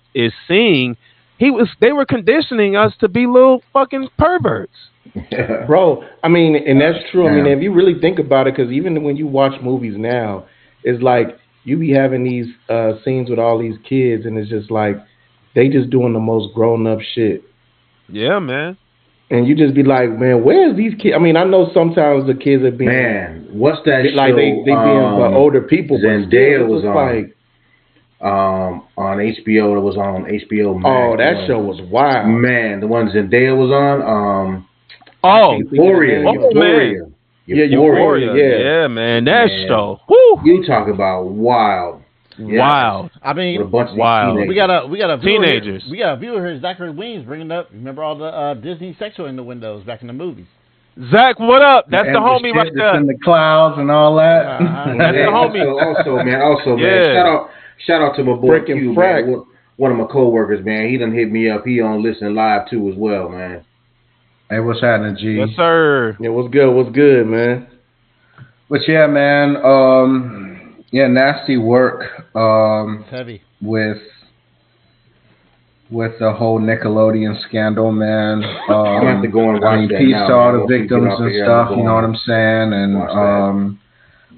seeing. They were conditioning us to be little fucking perverts. Bro, I mean, and that's true. I mean, if you really think about it, because even when you watch movies now, it's like you be having these scenes with all these kids, and it's just like they just doing the most grown up shit. Yeah, man. And you just be like, man, where's these kids? I mean, I know sometimes the kids are being what's that like show? They being older people. Zendaya was on HBO. It was on HBO Max. Oh, that show was wild. Man, the one Zendaya was on. Euphoria. Euphoria. Yeah, man. That show. Woo. You talk about wild. Yeah. Wild. I mean, With a bunch of Wild. teenagers. we got a viewer Teenagers. Here. We got a viewer here, Zachary Weems, bringing up. Remember all the Disney sexual in the windows back in the movies. Zach, what up? That's and the homie shit right that's there. in the clouds and all that. That's the Yeah, homie. Also, man. Yeah. Shout out to my boy Frickin' Q, Frack. man. One of my coworkers, man. He done hit me up. He on listen live too as well, man. Hey, what's happening, G? Yes, sir. Yeah, what's good? What's good, man? But yeah, man. Yeah, nasty work. It's heavy. With the whole Nickelodeon scandal, man. I'm gonna have to go and watch that peace now, to all man. the Once we get victims off and of here, stuff. I'm You know going what I'm saying? And watch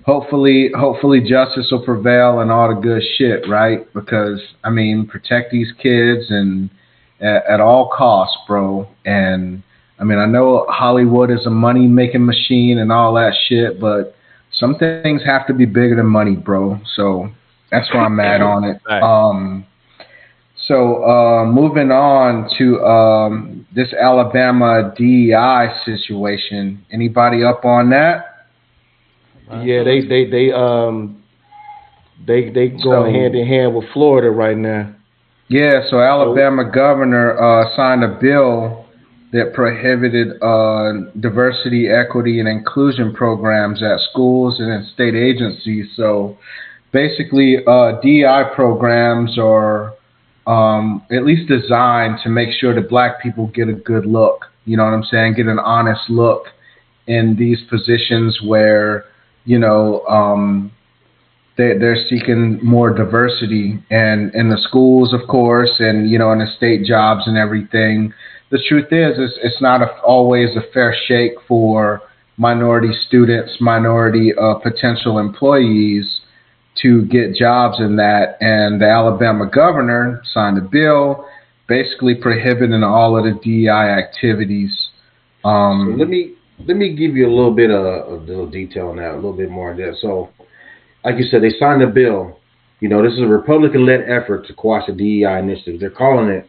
hopefully justice will prevail and all the good shit, right? Because I mean, protect these kids and at all costs, bro. And I mean, I know Hollywood is a money making machine and all that shit, but some things have to be bigger than money, bro. So that's where I'm at on it. Right. So moving on to this Alabama DEI situation. Anybody up on that? Yeah, they going hand in hand with Florida right now. Yeah, so Alabama governor signed a bill that prohibited diversity, equity, and inclusion programs at schools and in state agencies. So basically, DEI programs are at least designed to make sure that black people get a good look. You know what I'm saying? Get an honest look in these positions where, you know, they're seeking more diversity, and in the schools, of course, and, you know, in the state jobs and everything. The truth is it's not always a fair shake for minority students, minority potential employees to get jobs in that. And the Alabama governor signed a bill basically prohibiting all of the DEI activities. So let me give you a little bit of a little detail on that, a little bit more on that. So, like you said, they signed a bill. You know, this is a Republican-led effort to quash the DEI initiative. They're calling it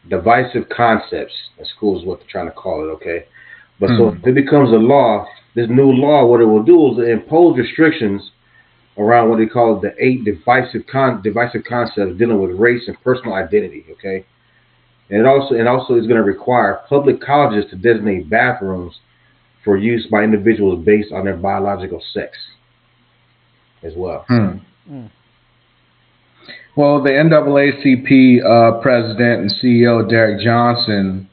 divisive concepts in schools is what they're trying to call it, okay? But so if it becomes a law, this new law, what it will do is impose restrictions around what they call the 8 divisive concepts dealing with race and personal identity, okay? And it also is going to require public colleges to designate bathrooms for use by individuals based on their biological sex as well. Well, the NAACP president and CEO Derek Johnson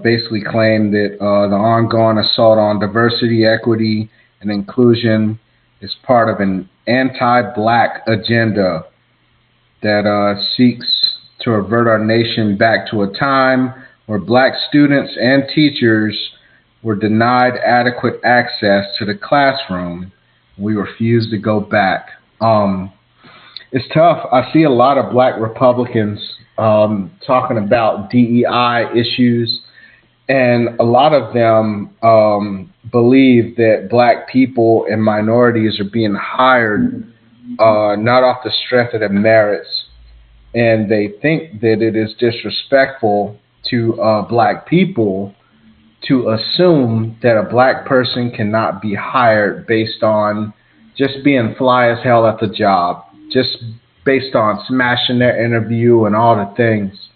basically claimed that the ongoing assault on diversity, equity, and inclusion is part of an anti-black agenda that seeks to revert our nation back to a time where black students and teachers were denied adequate access to the classroom. We refuse to go back. It's tough. I see a lot of black Republicans talking about DEI issues, and a lot of them believe that black people and minorities are being hired not off the strength of their merits, and they think that it is disrespectful to black people to assume that a black person cannot be hired based on just being fly as hell at the job, just based on smashing their interview and all the things.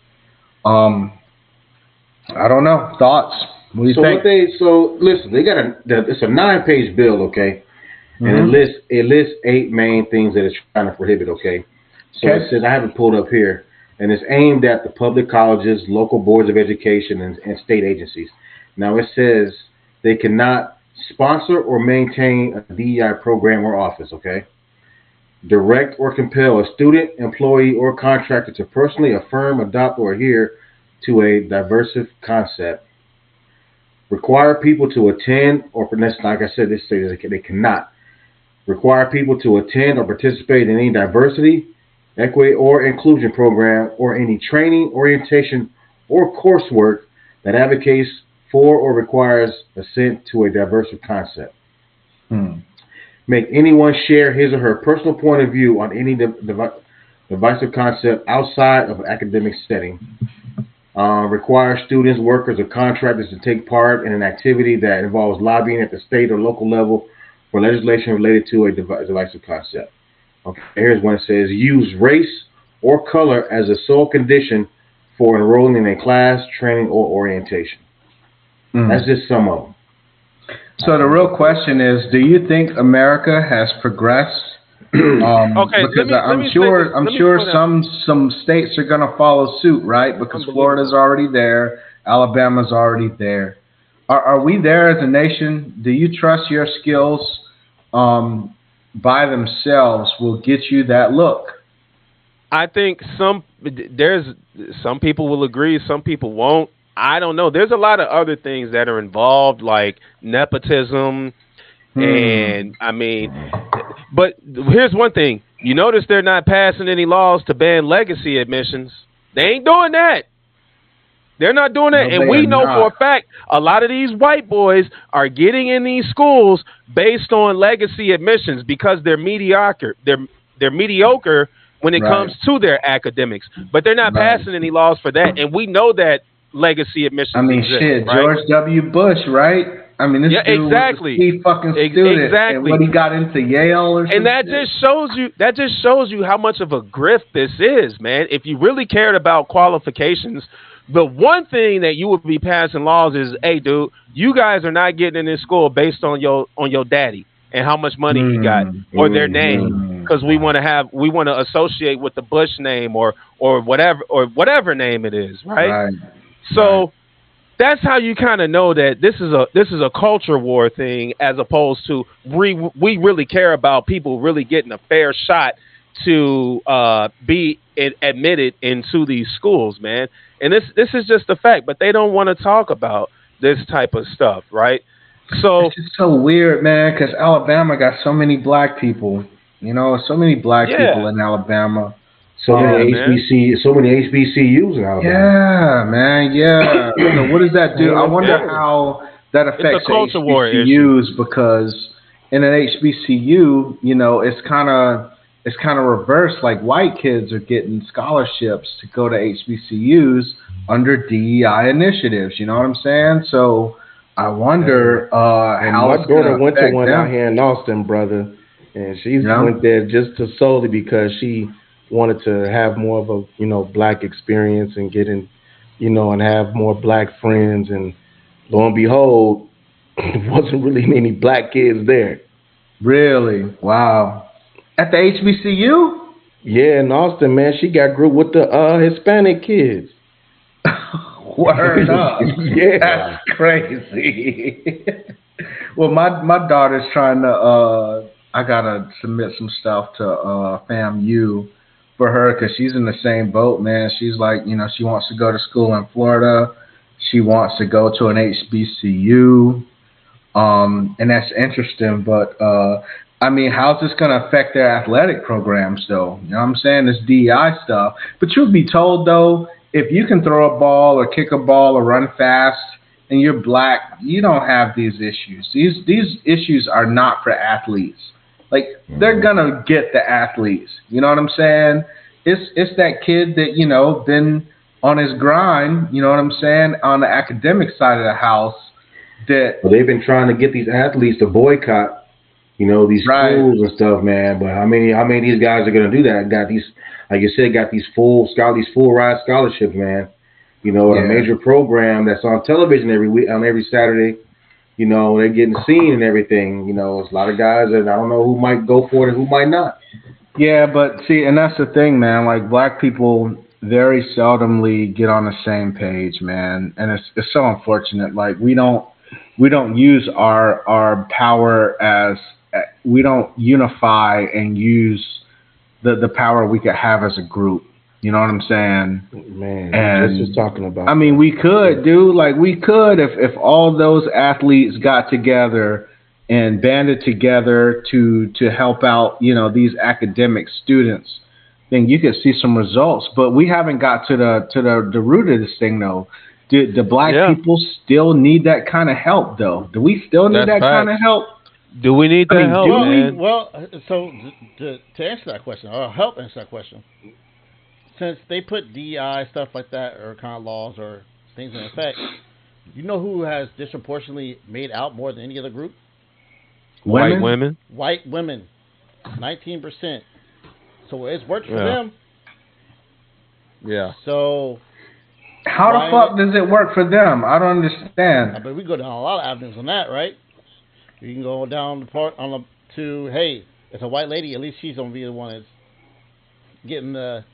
I don't know. Thoughts? What do you think? So listen, they got it's a 9-page bill, okay? And it lists 8 main things that it's trying to prohibit, okay? So it says, I have it pulled up here, and it's aimed at the public colleges, local boards of education, and state agencies. Now it says they cannot sponsor or maintain a DEI program or office, okay? Direct or compel a student, employee, or contractor to personally affirm, adopt, or adhere to a diversive concept. Require people to attend, or like I said, this says they cannot. Require people to attend or participate in any diversity, equity, or inclusion program, or any training, orientation, or coursework that advocates for or requires assent to a diversive concept. Make anyone share his or her personal point of view on any divisive concept outside of an academic setting. Require students, workers, or contractors to take part in an activity that involves lobbying at the state or local level for legislation related to a divisive concept. Okay, here's one that says use race or color as a sole condition for enrolling in a class, training, or orientation. That's just some of them. So the real question is, do you think America has progressed? Okay, Because I'm sure some states are going to follow suit, right? Because Florida's already there, Alabama's already there. Are we there as a nation? Do you trust your skills by themselves will get you that look? I think some people will agree, some people won't. I don't know. There's a lot of other things that are involved, like nepotism, and I mean, but here's one thing. You notice they're not passing any laws to ban legacy admissions. They ain't doing that. They're not doing that. No, and we know for a fact a lot of these white boys are getting in these schools based on legacy admissions because they're mediocre. They're mediocre when it comes to their academics. But they're not passing any laws for that. And we know that legacy admissions exist, shit, right? George W. Bush, right? I mean, this dude exactly. was a key fucking student. Exactly. And when he got into Yale or something. And that just shows you how much of a grift this is, man. If you really cared about qualifications, the one thing that you would be passing laws is, hey, dude, you guys are not getting in this school based on your daddy and how much money he got or their name, because we want to associate with the Bush name or whatever name it is, right? So that's how you kind of know that this is a culture war thing, as opposed to we really care about people really getting a fair shot to be admitted into these schools, man. And this is just a fact, but they don't want to talk about this type of stuff, right? So it's just so weird, man, because Alabama got so many black people, so many black people in Alabama. So many HBCUs in Alabama. Yeah, man, yeah. So what does that do? I wonder how that affects HBCUs, because in an HBCU, it's kind of reversed. Like white kids are getting scholarships to go to HBCUs under DEI initiatives. You know what I'm saying? So I wonder how my daughter went to one out here in Austin, brother, and she went there just solely because she wanted to have more of a black experience and get in, and have more black friends. And lo and behold, there wasn't really any black kids there. Really? Wow. At the HBCU? Yeah, in Austin, man. She got grouped with the Hispanic kids. Word up. Yeah. That's crazy. Well, my daughter's trying to, I got to submit some stuff to FAMU for her, because she's in the same boat, man. She's like, she wants to go to school in Florida. She wants to go to an HBCU. And that's interesting, but I mean, how's this going to affect their athletic programs, though? You know what I'm saying? This DEI stuff. But truth be told, though, if you can throw a ball or kick a ball or run fast and you're black, you don't have these issues. These issues are not for athletes. Like, they're going to get the athletes. You know what I'm saying? It's that kid that, been on his grind, you know what I'm saying, on the academic side of the house. Well, they've been trying to get these athletes to boycott, these schools and stuff, man. But how many of these guys are going to do that? Got these, like you said, got these full ride scholarships, man. A major program that's on television every week, on every Saturday. They're getting seen and everything. It's a lot of guys that I don't know who might go for it and who might not. Yeah, but see, and that's the thing, man. Like, black people very seldomly get on the same page, man, and it's so unfortunate. Like, we don't use our power as, we don't unify and use the power we could have as a group. You know what I'm saying? Man, and just talking about. I mean, we could, dude. Like, we could if all those athletes got together and banded together to help out, these academic students, then you could see some results. But we haven't got to the root of this thing, though. Do the black people still need that kind of help, though? Do we still need that kind of help? Do we need that help, man? Well, so to answer that question, or help answer that question, since they put DEI, stuff like that, or kind of laws or things in effect, who has disproportionately made out more than any other group? White women. White women. 19%. So it's worked for them. Yeah. So how the fuck does it work for them? I don't understand. I mean, we go down a lot of avenues on that, right? You can go down the part to hey, it's a white lady. At least she's gonna be the one that's getting the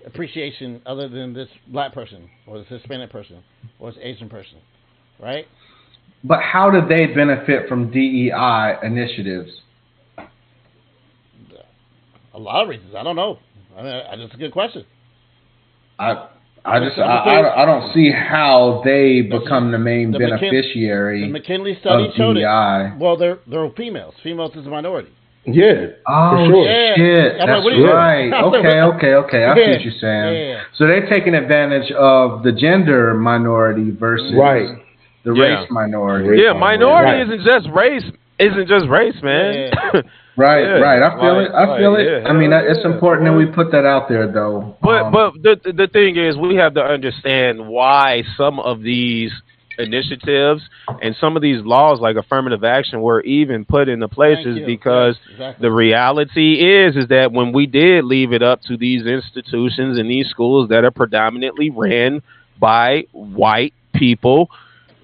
appreciation other than this black person or this Hispanic person or this Asian person, right? But how do they benefit from DEI initiatives? A lot of reasons. I don't know. I mean, that's a good question. I don't see how they become the main beneficiary. The McKinley study showed DEI. it. Well, they're females. Females is a minority. Yeah. Oh, for sure. shit. Yeah. That's right. Okay. I see what you're saying. Yeah. So they're taking advantage of the gender minority versus the race minority. Yeah, minority isn't just race. Isn't just race, man. Yeah. Right. I feel it. Yeah. I mean, it's important that we put that out there, though. But the thing is, we have to understand why some of these initiatives and some of these laws, like affirmative action, were even put into places because the reality is that when we did leave it up to these institutions and these schools that are predominantly ran by white people,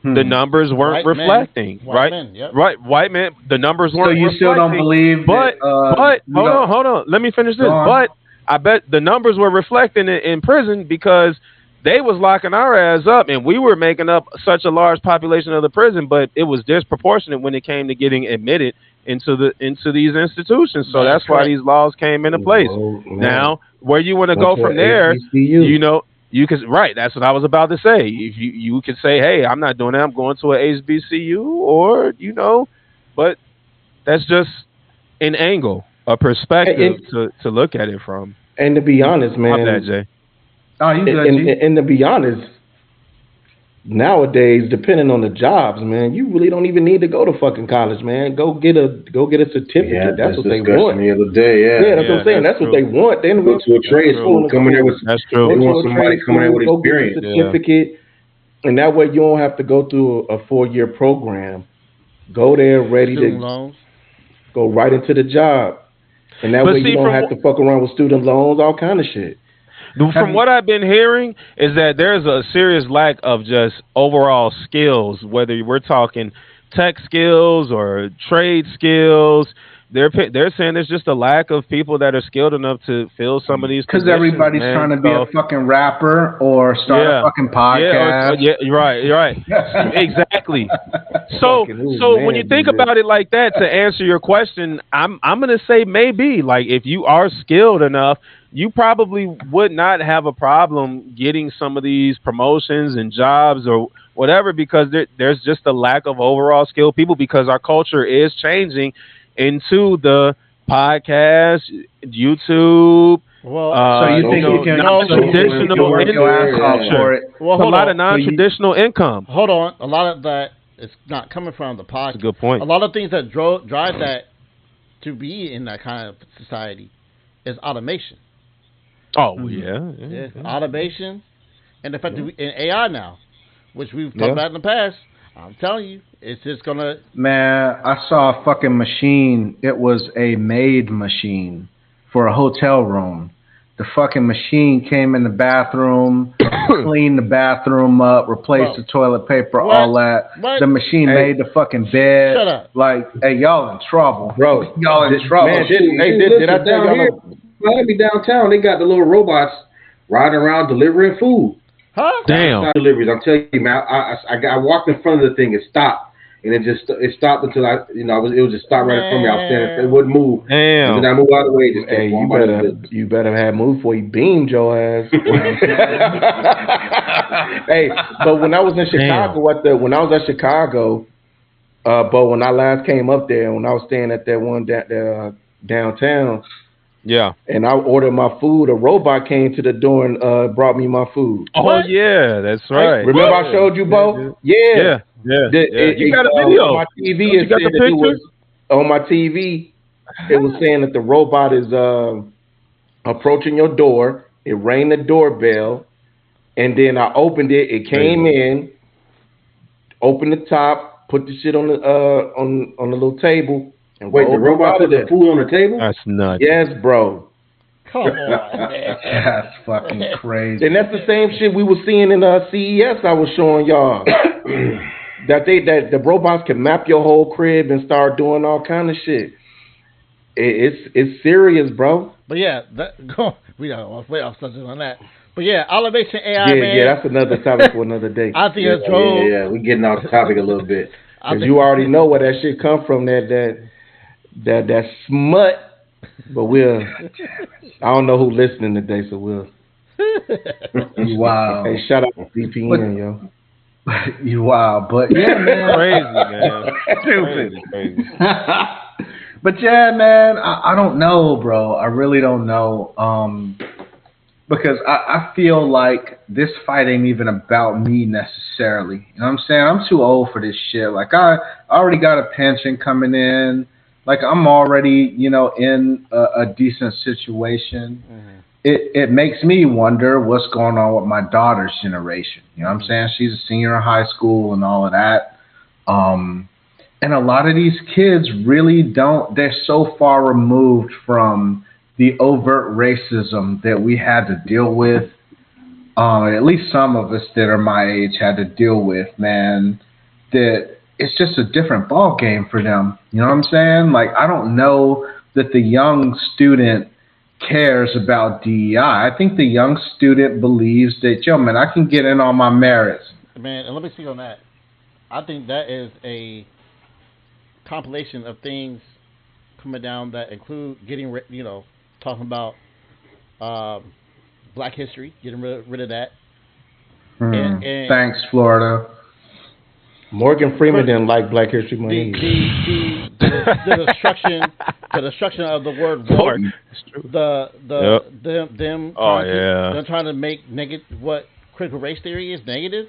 the numbers weren't reflecting, right? Right, white men. The numbers weren't. So you reflecting, still don't believe? But hold on. Let me finish this. But I bet the numbers were reflecting in prison because they was locking our ass up, and we were making up such a large population of the prison, but it was disproportionate when it came to getting admitted into these institutions. So that's why these laws came into place. Now, where you want to go from there, you know. You can that's what I was about to say. If you could say, hey, I'm not doing that, I'm going to a HBCU, or but that's just an angle, a perspective to look at it from. And to be honest, man, my bad, Jay. Oh, you good, and to be honest, nowadays, depending on the jobs, man, you really don't even need to go to fucking college, man. Go get a certificate. Yeah, that's what they want. The other day, that's what I'm saying. That's what they want. They go to a trade school, come in there with. That's true. They want somebody coming in with experience. Go get a certificate, and that way you don't have to go through a 4-year program. Go there ready to go right into the job, and that way you don't have to fuck around with student loans, all kind of shit. From what I've been hearing is that there's a serious lack of just overall skills, whether we're talking tech skills or trade skills. They're saying there's just a lack of people that are skilled enough to fill some of these positions. Because everybody's trying to be a fucking rapper or start a fucking podcast. Right. Exactly. So when you think about it like that, to answer your question, I'm gonna say maybe, like, if you are skilled enough, you probably would not have a problem getting some of these promotions and jobs or whatever, because there's just a lack of overall skilled people, because our culture is changing into the podcast, YouTube. Well, so you think you can non-traditional income? Well, a lot of non-traditional income. Hold on, a lot of that is not coming from the podcast. That's a good point. A lot of things that drive that to be in that kind of society is automation. Oh, yeah. Automation, and the fact that in AI now, which we've talked about in the past, I'm telling you, it's just gonna. Man, I saw a fucking machine. It was a made machine for a hotel room. The fucking machine came in the bathroom, cleaned the bathroom up, replaced the toilet paper, all that. What? The machine made the fucking bed. Shut up. Like, hey, y'all in trouble, bro. Y'all in trouble. Man, did I tell y'all? Miami downtown, they got the little robots riding around delivering food. Huh? Damn. Deliveries. I'm telling you, man. I walked in front of the thing. It stopped, and it stopped until it was just stopped right in front of me. I was standing. It wouldn't move. Damn. And then I moved out of the way. Just you better have moved before he beamed your ass. Hey, but when I was in Chicago, when I was at Chicago, but when I last came up there, when I was staying at that one downtown. Yeah. And I ordered my food. A robot came to the door and brought me my food. Oh, what? Yeah, that's right. Remember I showed you, Bo? Yeah. You got a video. On my TV, it said that it was, on my TV, it was saying that the robot is approaching your door. It rang the doorbell. And then I opened it. It came in, opened the top, put the shit on the little table. And wait, the robot put the food on the table? That's nuts. Yes, bro. Come on, man. That's fucking crazy. And that's the same shit we were seeing in CES. I was showing y'all that the robots can map your whole crib and start doing all kind of shit. It's serious, bro. But yeah, we don't way off subject on that. But yeah, automation AI, man. Yeah, that's another topic for another day. I think it's drove. Yeah, we're getting off the topic a little bit. Because you already know where that shit come from, that smut. But I don't know who listening today, so we'll. Wow. Hey, shout out to VPN, yo. You wow, but yeah, man. Crazy, man. Crazy. But yeah, man, I don't know, bro. I really don't know. Because I feel like this fight ain't even about me necessarily. You know what I'm saying? I'm too old for this shit. Like, I already got a pension coming in. Like, I'm already, in a decent situation. Mm-hmm. It makes me wonder what's going on with my daughter's generation. You know what I'm saying? She's a senior in high school and all of that. And a lot of these kids really they're so far removed from the overt racism that we had to deal with. At least some of us that are my age had to deal with, man, that it's just a different ball game for them. You know what I'm saying? Like, I don't know that the young student cares about DEI. I think the young student believes that, yo, man, I can get in on my merits. Man, and let me see on that. I think that is a compilation of things coming down that include getting, talking about Black history, getting rid of that. And thanks, Florida. Morgan Freeman didn't like Black History Month. The destruction of the word woke. Them trying to make what critical race theory is negative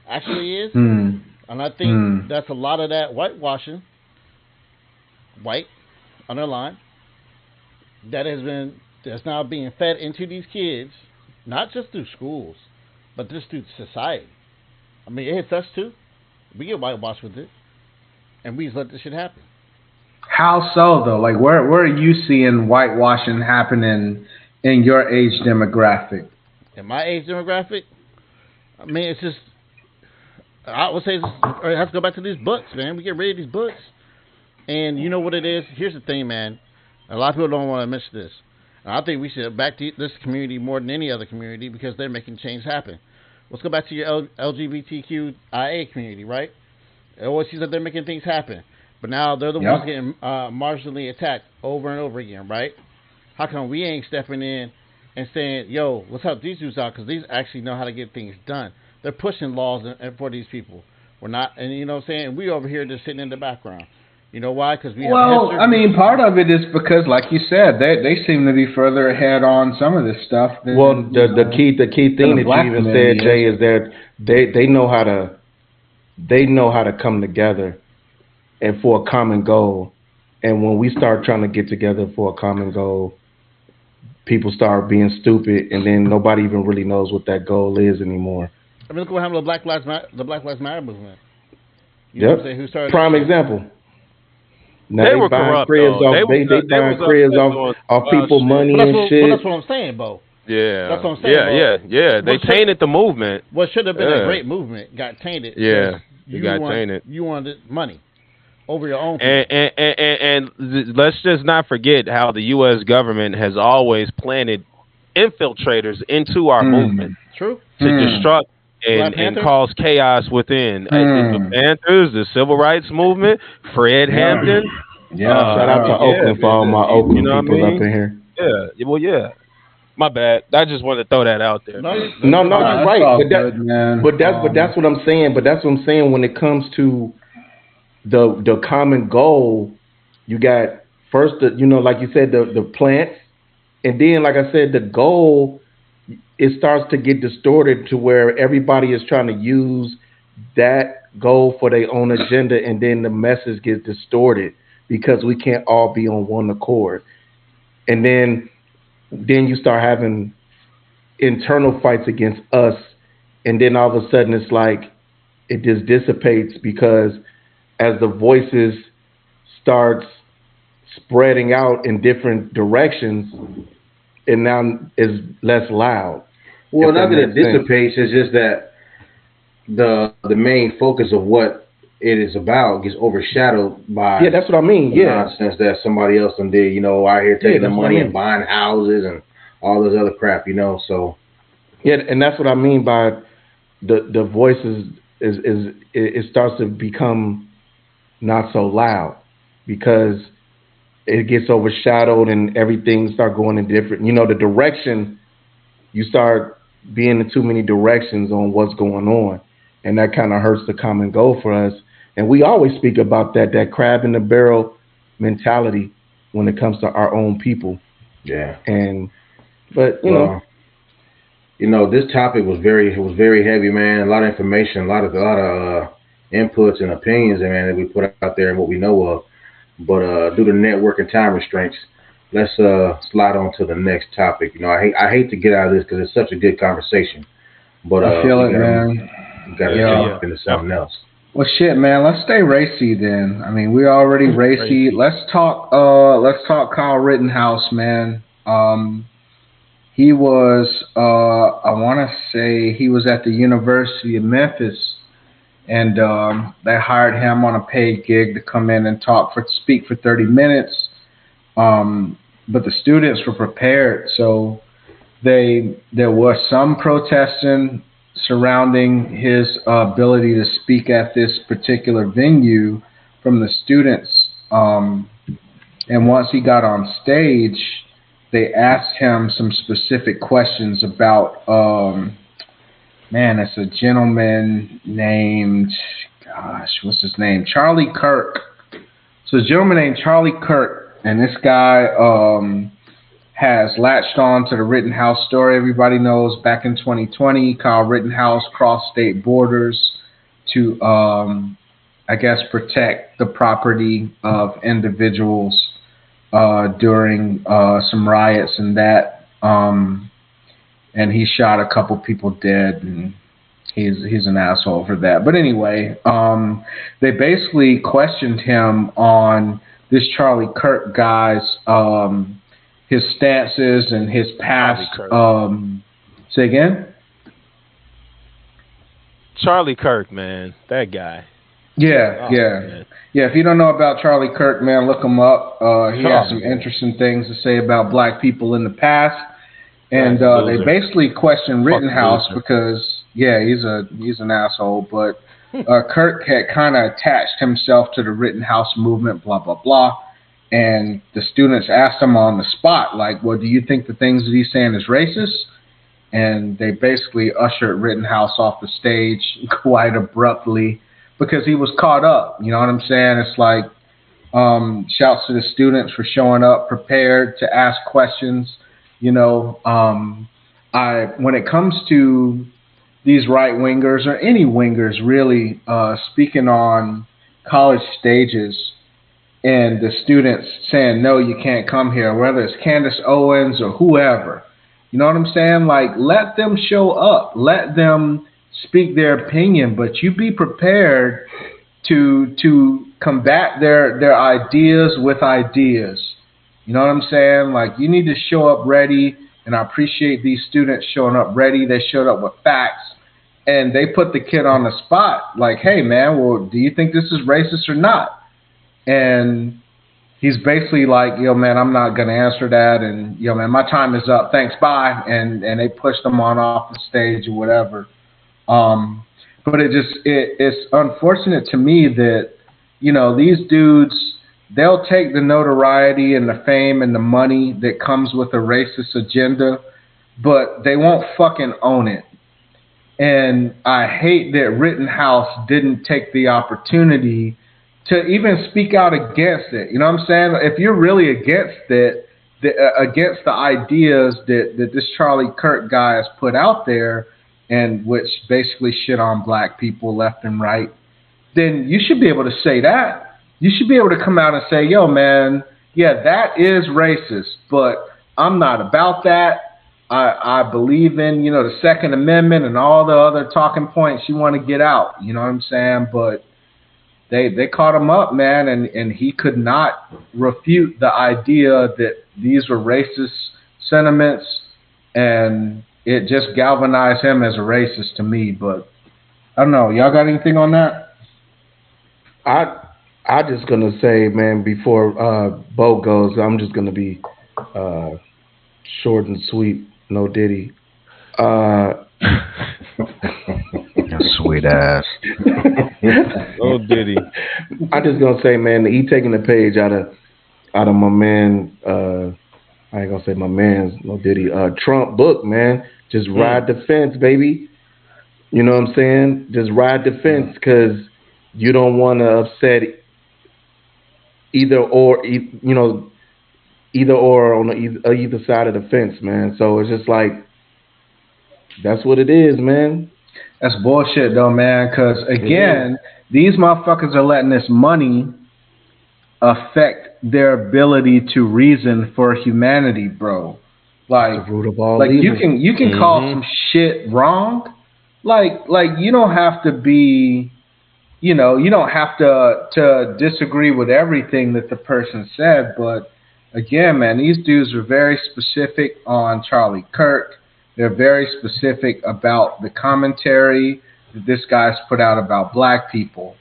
actually is. And I think that's a lot of that whitewashing, white underline, that's now being fed into these kids, not just through schools, but just through society. I mean, it hits us too. We get whitewashed with it, and we just let this shit happen. How so, though? Like, where are you seeing whitewashing happening in your age demographic? In my age demographic, I mean, it's just, I would say, I have to go back to these books, man. We get rid of these books, and you know what it is? Here's the thing, man. A lot of people don't want to admit this. And I think we should back to this community more than any other community because they're making change happen. Let's go back to your LGBTQIA community, right? It always seems that they're making things happen. But now they're the ones getting marginally attacked over and over again, right? How come we ain't stepping in and saying, yo, let's help these dudes out because these actually know how to get things done. They're pushing laws for these people. We're not, and you know what I'm saying? We over here just sitting in the background. You know why? Because we have history. I mean, part of it is because, like you said, they seem to be further ahead on some of this stuff. Than, the key thing that you even said, Jay, is that they know how to come together and for a common goal. And when we start trying to get together for a common goal, people start being stupid, and then nobody even really knows what that goal is anymore. I mean, look what happened to the Black Lives Matter movement. You know what I'm saying? Who started prime example. Now they were corrupt. They buying cribs off people's money and shit. But that's what I'm saying, Bo. Yeah. That's what I'm saying. Yeah. They tainted the movement. What should have been a great movement got tainted. Yeah. Tainted. You wanted money over your own people. And let's just not forget how the U.S. government has always planted infiltrators into our movement. True. To destruct and cause chaos within. The Panthers, the Civil Rights Movement, Fred Hampton. Shout out to Oakland for all my Oakland people up in here. Yeah, well, yeah. My bad. I just wanted to throw that out there. No, you're right. But that's what I'm saying. But that's what I'm saying when it comes to the common goal. You got first, like you said, the plants, and then, like I said, the goal. It starts to get distorted to where everybody is trying to use that goal for their own agenda, and then the message gets distorted because we can't all be on one accord. And then you start having internal fights against us, and then all of a sudden it's like it just dissipates because as the voices starts spreading out in different directions, now is less loud. Well, not that it dissipates. It's just that the main focus of what it is about gets overshadowed by that's what I mean. Nonsense that somebody else done did. Out here taking the money and buying houses and all this other crap. So and that's what I mean by the voices is it starts to become not so loud because it gets overshadowed and everything start going in different. The direction, you start being in too many directions on what's going on, and that kind of hurts the common goal for us. And we always speak about that crab in the barrel mentality when it comes to our own people. Yeah. But you know, this topic was very heavy, man. A lot of information, a lot of inputs and opinions, man, that we put out there and what we know of. But due to network and time restraints, let's slide on to the next topic. I hate to get out of this because it's such a good conversation. But I feel it, man. We gotta jump into something else. Well, shit, man. Let's stay racy then. I mean, we're already racy. Let's talk Kyle Rittenhouse, man. He was, I want to say, he was at the University of Memphis, and they hired him on a paid gig to come in and speak for 30 minutes. But the students were prepared, so there was some protesting surrounding his ability to speak at this particular venue from the students. And once he got on stage, they asked him some specific questions about, it's a gentleman named, what's his name? Charlie Kirk. So a gentleman named Charlie Kirk, and this guy has latched on to the Rittenhouse story. Everybody knows back in 2020, Kyle Rittenhouse crossed state borders to, protect the property of individuals during some riots and that. And he shot a couple people dead, and he's an asshole for that. But anyway, they basically questioned him on this Charlie Kirk guy's his stances and his past. Say again? Charlie Kirk, man, that guy. Yeah. If you don't know about Charlie Kirk, man, look him up. He has some interesting things to say about black people in the past, and they basically questioned Rittenhouse because he's an asshole. But Kirk had kind of attached himself to the Rittenhouse movement, blah blah blah. And the students asked him on the spot, like, well, do you think the things that he's saying is racist? And they basically ushered Rittenhouse off the stage quite abruptly because he was caught up. You know what I'm saying? It's like, shouts to the students for showing up prepared to ask questions. When it comes to these right-wingers or any wingers really speaking on college stages, and the students saying, no, you can't come here, whether it's Candace Owens or whoever. You know what I'm saying? Like, let them show up. Let them speak their opinion, but you be prepared to combat their ideas with ideas. You know what I'm saying? Like, you need to show up ready, and I appreciate these students showing up ready. They showed up with facts, and they put the kid on the spot. Like, hey, man, well, do you think this is racist or not? And he's basically like, yo, man, I'm not going to answer that. And, yo, man, my time is up. Thanks, bye. And they pushed him on off the stage or whatever. But it's unfortunate to me that, these dudes, they'll take the notoriety and the fame and the money that comes with a racist agenda, but they won't fucking own it. And I hate that Rittenhouse didn't take the opportunity to even speak out against it. You know what I'm saying? If you're really against it, against the ideas that this Charlie Kirk guy has put out there, and which basically shit on black people left and right, then you should be able to say that. You should be able to come out and say, yo, man, yeah, that is racist, but I'm not about that. I believe in, the Second Amendment and all the other talking points you want to get out. You know what I'm saying? But they caught him up, man, and he could not refute the idea that these were racist sentiments, and it just galvanized him as a racist to me. But I don't know. Y'all got anything on that? I just gonna say, man, before Bo goes, I'm just gonna be short and sweet. No Diddy. Sweet ass. Oh, Diddy. I'm just gonna say, man, he taking the page out of my man. I ain't gonna say my man's no Diddy. Trump book, man. Just ride the fence, baby. You know what I'm saying? Just ride the fence, because you don't want to upset either or. You know, either or on either side of the fence, man. So it's just like, that's what it is, man. That's bullshit, though, man. Because again, these motherfuckers are letting this money affect their ability to reason for humanity, bro. Like, the root of all evil. you can call some shit wrong. Like you don't have to be, you don't have to disagree with everything that the person said. But again, man, these dudes are very specific on Charlie Kirk. They're very specific about the commentary that this guy's put out about black people.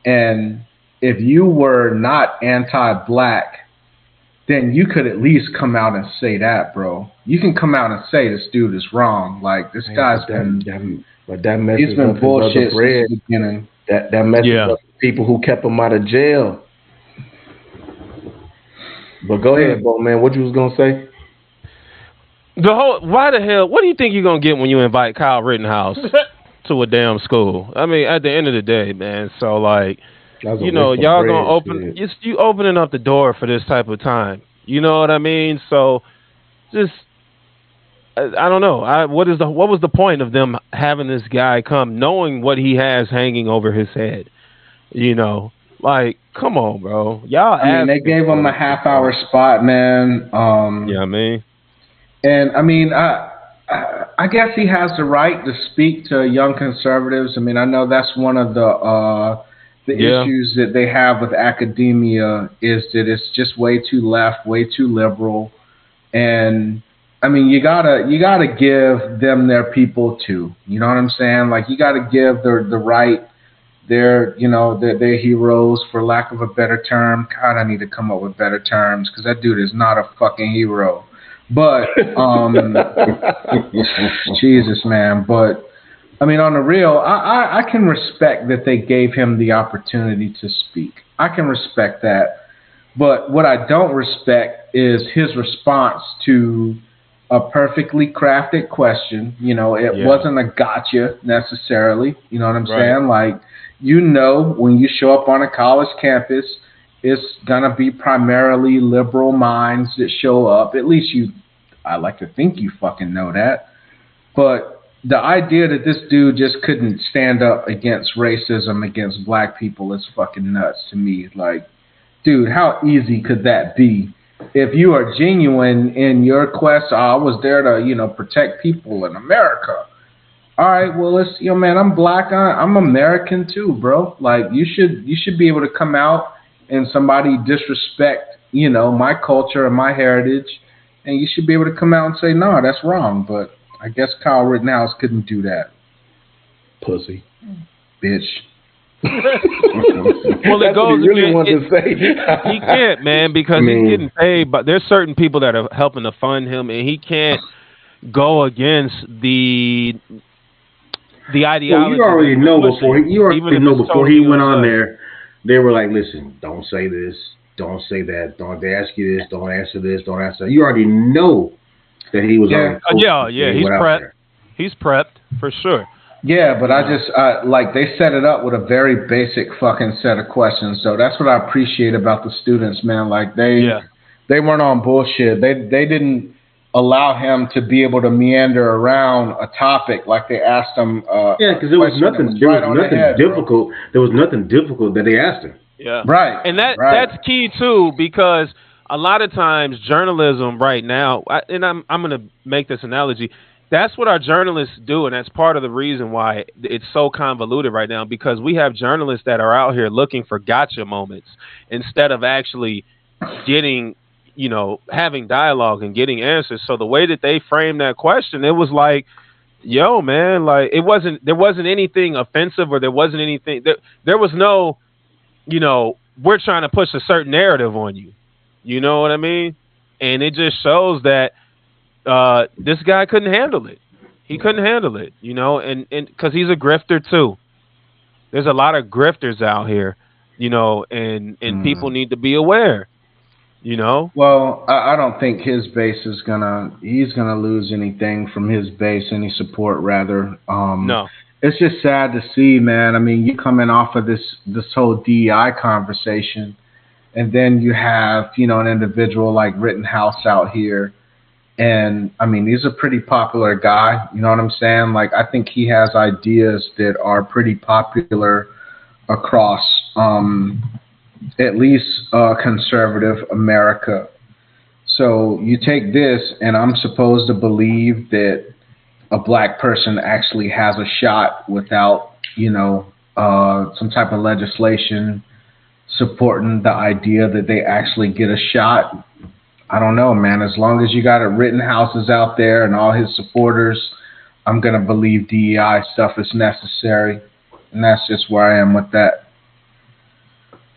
And if you were not anti-black, then you could at least come out and say that, bro. You can come out and say this dude is wrong. Like, this guy's been... But that messes he's been up bullshit since the beginning. That messes up people who kept him out of jail. But go ahead, Bo, man. What you was gonna say? Why the hell? What do you think you're gonna get when you invite Kyle Rittenhouse to a damn school? I mean, at the end of the day, man. So like, y'all gonna open you opening up the door for this type of time. You know what I mean? So just. I don't know. What was the point of them having this guy come, knowing what he has hanging over his head? Like, come on, bro. Y'all. I mean, they gave him a half-hour spot, man. Yeah, I mean, and I mean, I guess he has the right to speak to young conservatives. I mean, I know that's one of the issues that they have with academia, is that it's just way too left, way too liberal, and I mean, you gotta give them their people too. You know what I'm saying? Like, you gotta give the right, their heroes, for lack of a better term. God, I need to come up with better terms, because that dude is not a fucking hero. But Jesus, man. But I mean, on the real, I can respect that they gave him the opportunity to speak. I can respect that. But what I don't respect is his response to a perfectly crafted question. It wasn't a gotcha necessarily. You know what I'm saying? Like, when you show up on a college campus, it's gonna be primarily liberal minds that show up. At least I like to think you fucking know that. But the idea that this dude just couldn't stand up against racism against black people is fucking nuts to me. Like, dude, how easy could that be? If you are genuine in your quest, I was there to, protect people in America. All right, well, it's, man, I'm black. I'm American too, bro. Like, you should be able to come out and somebody disrespect, my culture and my heritage, and you should be able to come out and say, no, that's wrong. But I guess Kyle Rittenhouse couldn't do that. Pussy. Bitch. Well, it goes. To say. He can't, man, because he's getting paid. But there's certain people that are helping to fund him, and he can't go against the ideology. Well, you already know before he went on there, they were like, "Listen, don't say this, don't say that, don't ask you this, don't answer this, don't answer that." You already know that he was. He's prepped. He's prepped for sure. Yeah, but I just like, they set it up with a very basic fucking set of questions. So that's what I appreciate about the students, man. Like, they weren't on bullshit. They didn't allow him to be able to meander around a topic like they asked him. Because there was nothing difficult. There was nothing difficult that they asked him. Yeah, right. And that's key too, because a lot of times journalism right now, and I'm going to make this analogy. That's what our journalists do, and that's part of the reason why it's so convoluted right now, because we have journalists that are out here looking for gotcha moments instead of actually getting, having dialogue and getting answers. So the way that they framed that question, it was like, yo, man, like there wasn't anything offensive, or there wasn't anything there was no, we're trying to push a certain narrative on you. You know what I mean? And it just shows that this guy couldn't handle it. He couldn't handle it, and because he's a grifter too. There's a lot of grifters out here, and people need to be aware. Well, I don't think his base he's gonna lose anything from his base, any support rather. No. It's just sad to see, man. I mean, you coming off of this whole DEI conversation, and then you have, an individual like Rittenhouse out here. And I mean, he's a pretty popular guy. You know what I'm saying? Like, I think he has ideas that are pretty popular across, at least conservative America. So you take this, and I'm supposed to believe that a black person actually has a shot without, some type of legislation supporting the idea that they actually get a shot. I don't know, man. As long as you got Rittenhouse out there and all his supporters, I'm going to believe DEI stuff is necessary. And that's just where I am with that.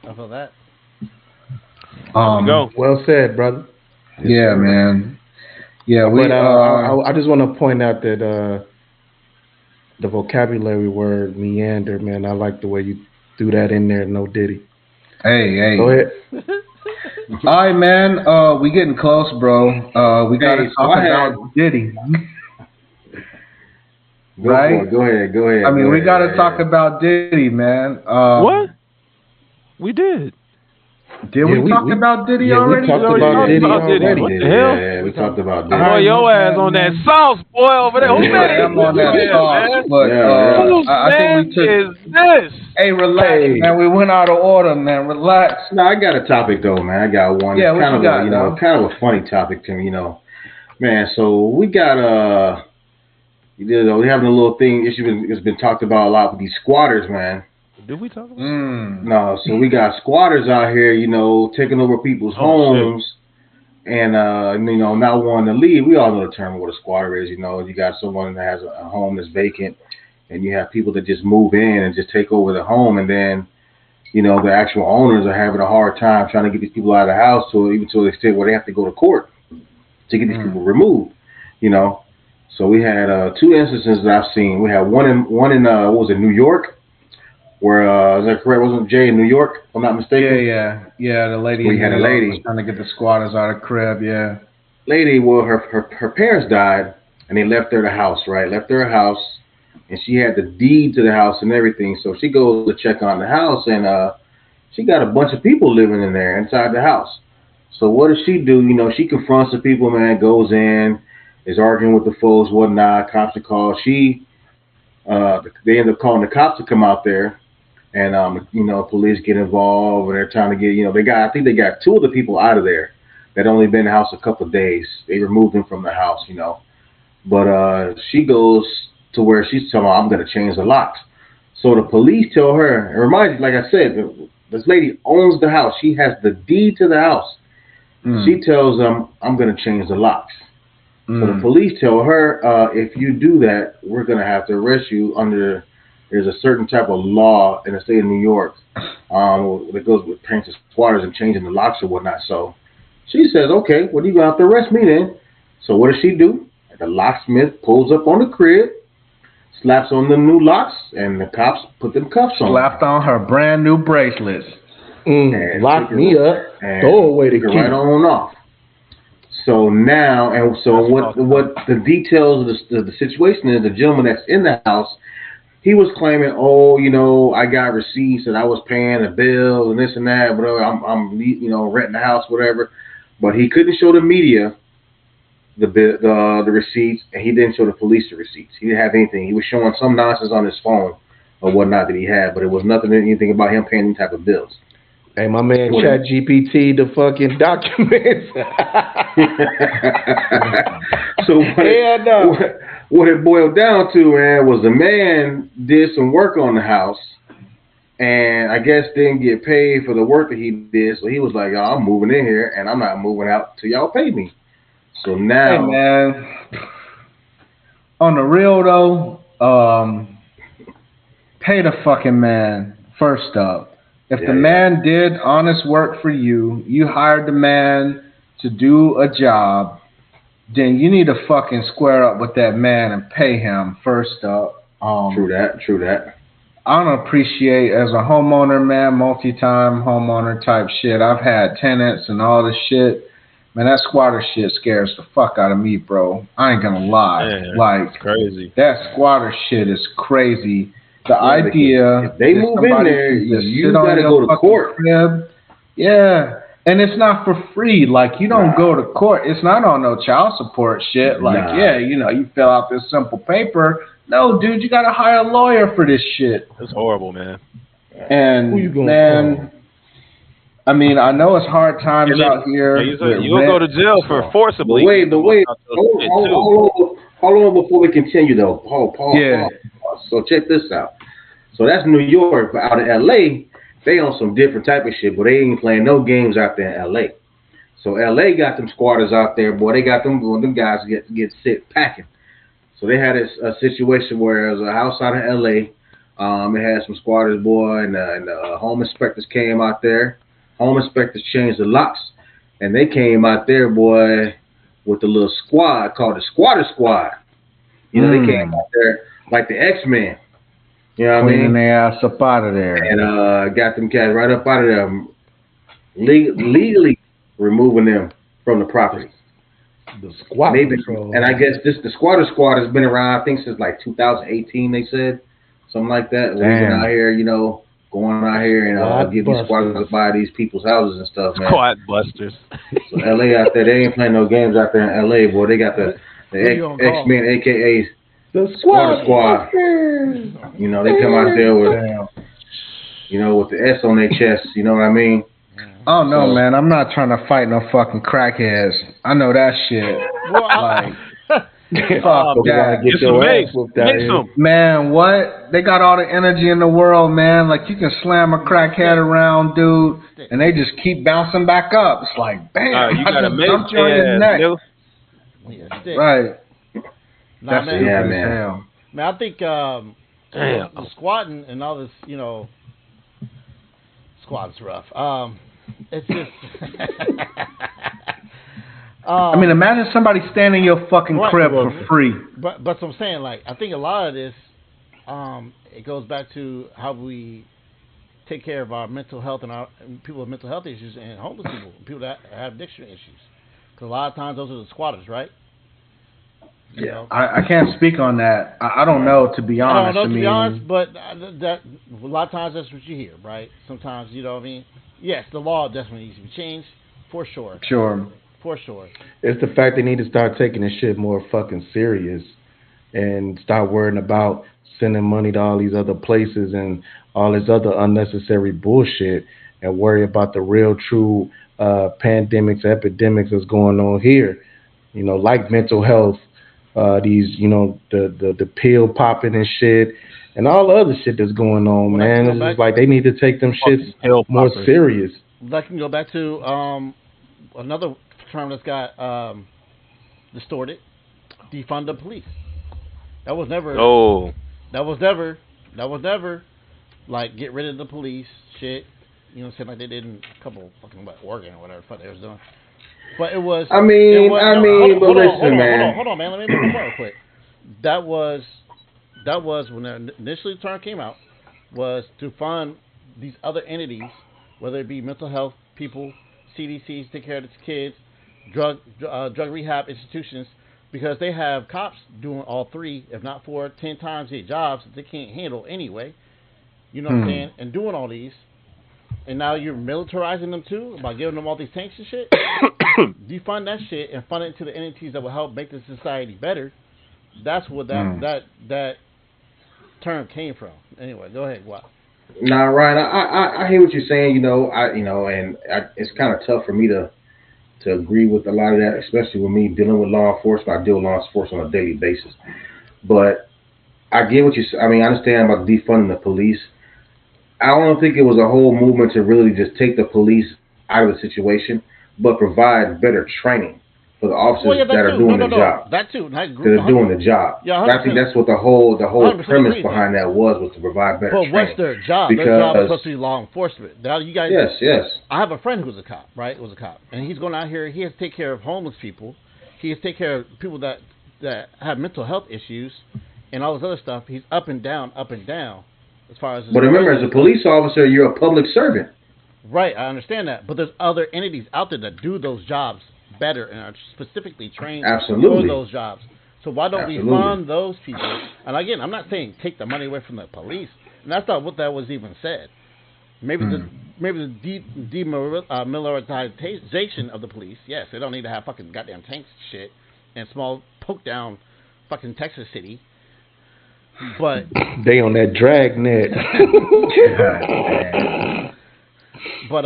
I feel that. Go. Well said, brother. Yeah, man. Yeah, I just want to point out that the vocabulary word meander, man. I like the way you threw that in there. No Diddy. Hey. Go ahead. All right, man. We getting close, bro. We got to talk about Diddy. Right? Go ahead. I mean, we got to talk about Diddy, man. What? We did. Did we talk about Diddy already? We talked about Diddy already. What the hell? Yeah, we talked about Diddy. Boy, your ass on that sauce, boy, over there. I'm on that sauce, but I think we took. Is this? Hey, relax, man. We went out of order, man. Relax. No, I got a topic though, man. I got one. Yeah, it's what kind you of got, kind of a funny topic to me, man. So we got we're having a little thing. It's been talked about a lot with these squatters, man. Did we talk about No, so we got squatters out here, taking over people's homes and, not wanting to leave. We all know the term what a squatter is, You got someone that has a home that's vacant, and you have people that just move in and just take over the home, and then, the actual owners are having a hard time trying to get these people out of the house even to the extent where they have to go to court to get these people removed, So we had 2 instances that I've seen. We had one in what was it, New York? Where is that correct? Wasn't Jay in New York? If I'm not mistaken. Yeah. The lady. We had a lady was trying to get the squatters out of the crib. Yeah. Lady, well, her parents died, and they left her the house. Right, left her a house, and she had the deed to the house and everything. So she goes to check on the house, and she got a bunch of people living in there inside the house. So what does she do? She confronts the people. Man, goes in, is arguing with the folks, whatnot. Cops are called. They end up calling the cops to come out there. And, police get involved, and they're trying to get, I think they got 2 of the people out of there that only been in the house a couple of days. They removed them from the house, But she goes to where she's telling them, I'm going to change the locks. So the police tell her, and remind you, like I said, this lady owns the house. She has the deed to the house. She tells them, I'm going to change the locks. So the police tell her, if you do that, we're going to have to arrest you under... There's a certain type of law in the state of New York that goes with paying to squatters and changing the locks or whatnot. So she says, okay, well, you're going to have to arrest me then. So what does she do? The locksmith pulls up on the crib, slaps on the new locks, and the cops put them cuffs on. Slapped on her brand new bracelets. Lock me up, throw away the key. Right on off. So now, what the details of the situation is, the gentleman that's in the house, he was claiming, I got receipts and I was paying the bills and this and that, but I'm renting the house, whatever. But he couldn't show the media the receipts, and he didn't show the police the receipts. He didn't have anything. He was showing some nonsense on his phone or whatnot that he had, but it was anything about him paying any type of bills. Hey, my man, ChatGPT, the fucking documents. So what it boiled down to, man, was the man did some work on the house, and I guess didn't get paid for the work that he did. So he was like, "Yo, I'm moving in here, and I'm not moving out till y'all pay me." So now, hey man, on the real though, pay the fucking man first up. If the man did honest work for you, you hired the man to do a job, then you need to fucking square up with that man and pay him first up. True that. I don't appreciate as a homeowner, man, multi-time homeowner type shit. I've had tenants and all this shit. Man, that squatter shit scares the fuck out of me, bro. I ain't gonna lie. Man, like, crazy. That squatter shit is crazy. The idea if they move in there, you gotta go to court. Crib. Yeah. And it's not for free. Like, you don't go to court. It's not on no child support shit. Like, you fill out this simple paper. No, dude, you got to hire a lawyer for this shit. It's horrible, man. And, who you gonna man, I mean, I know it's hard times out here. You're going to go to jail for forcibly. Hold on before we continue, though. Pause. So check this out. So that's New York, but out in L.A., they on some different type of shit, but they ain't playing no games out there in L.A. So L.A. got them squatters out there, boy. They got them guys get sick packing. So they had a situation where it was a house out in L.A. It had some squatters, boy, and the home inspectors came out there. Home inspectors changed the locks, and they came out there, boy, with a little squad called the Squatter Squad. You know, they came out there like the X-Men. You know what I mean? Cleaning their ass up out of there. And got them cats right up out of there, legally removing them from the property. The squat control. And I guess the Squatter Squad has been around, I think, since like 2018, they said. Something like that. We've been out here, going out here and give these squatters by these people's houses and stuff, man. Squad busters. So LA out there, they ain't playing no games out there in LA, boy. They got the X-Men, a.k.a. the Squatter Squad. You know, they come out there with, with the S on their chest. You know what I mean? Oh no, man! I'm not trying to fight no fucking crackheads. I know that shit. Well, fuck that. Get some mace. Man, what? They got all the energy in the world, man. Like, you can slam a crackhead around, dude, and they just keep bouncing back up. It's like, bam! You got a mace dumped you on his neck. Right. Nah, man. Man, I think the squatting and all this, squat's rough. It's just. I mean, imagine somebody standing in your fucking crib for free. But I'm saying, like, I think a lot of this, it goes back to how we take care of our mental health and people with mental health issues and homeless people that have addiction issues. Because a lot of times those are the squatters, right? I can't speak on that. I don't know, to be honest. I don't know, to be honest, but that a lot of times that's what you hear, right? Sometimes, you know what I mean? Yes, the law definitely needs to be changed, for sure. For sure. It's the fact they need to start taking this shit more fucking serious and start worrying about sending money to all these other places and all this other unnecessary bullshit and worry about the real, true pandemics, epidemics that's going on here. Like mental health, these, the pill popping and shit and all the other shit that's going on, man. It's just like they need to take them shits more serious. That can go back to another term that's got distorted: defund the police. That was never. That was never like get rid of the police shit. You know what I'm saying? Like they did in a couple fucking Oregon or whatever the fuck they was doing. But it was. Hold on, man. Let me make a point real quick. That was when initially the term came out, was to fund these other entities, whether it be mental health people, CDCs take care of the kids, drug rehab institutions, because they have cops doing all three, if not 4, 10 times their jobs that they can't handle anyway. You know what I'm saying? And doing all these. And now you're militarizing them too by giving them all these tanks and shit. Defund that shit and fund it into the entities that will help make the society better. That's what that term came from. Anyway, go ahead, Watt. Nah, Ryan, I hear what you're saying. It's kind of tough for me to agree with a lot of that, especially with me dealing with law enforcement. I deal with law enforcement on a daily basis, but I get what you. I mean, I understand about defunding the police. I don't think it was a whole movement to really just take the police out of the situation, but provide better training for the officers that are doing the job. That too. That are doing the job. Yeah, I think that's what the whole premise behind that was to provide better training. But what's their job? Their job is supposed to be law enforcement. Now you guys. Yes. I have a friend who's a cop, right? Was a cop, and he's going out here. He has to take care of homeless people. He has to take care of people that have mental health issues and all this other stuff. He's up and down. As far as. But remember, as a police officer, you're a public servant. Right, I understand that, but there's other entities out there that do those jobs better and are specifically trained for those jobs. So why don't we fund those people? And again, I'm not saying take the money away from the police. And that's not what that was even said. Maybe the demilitarization of the police. Yes, they don't need to have fucking goddamn tanks and shit and small poke down fucking Texas City. But they on that dragnet. But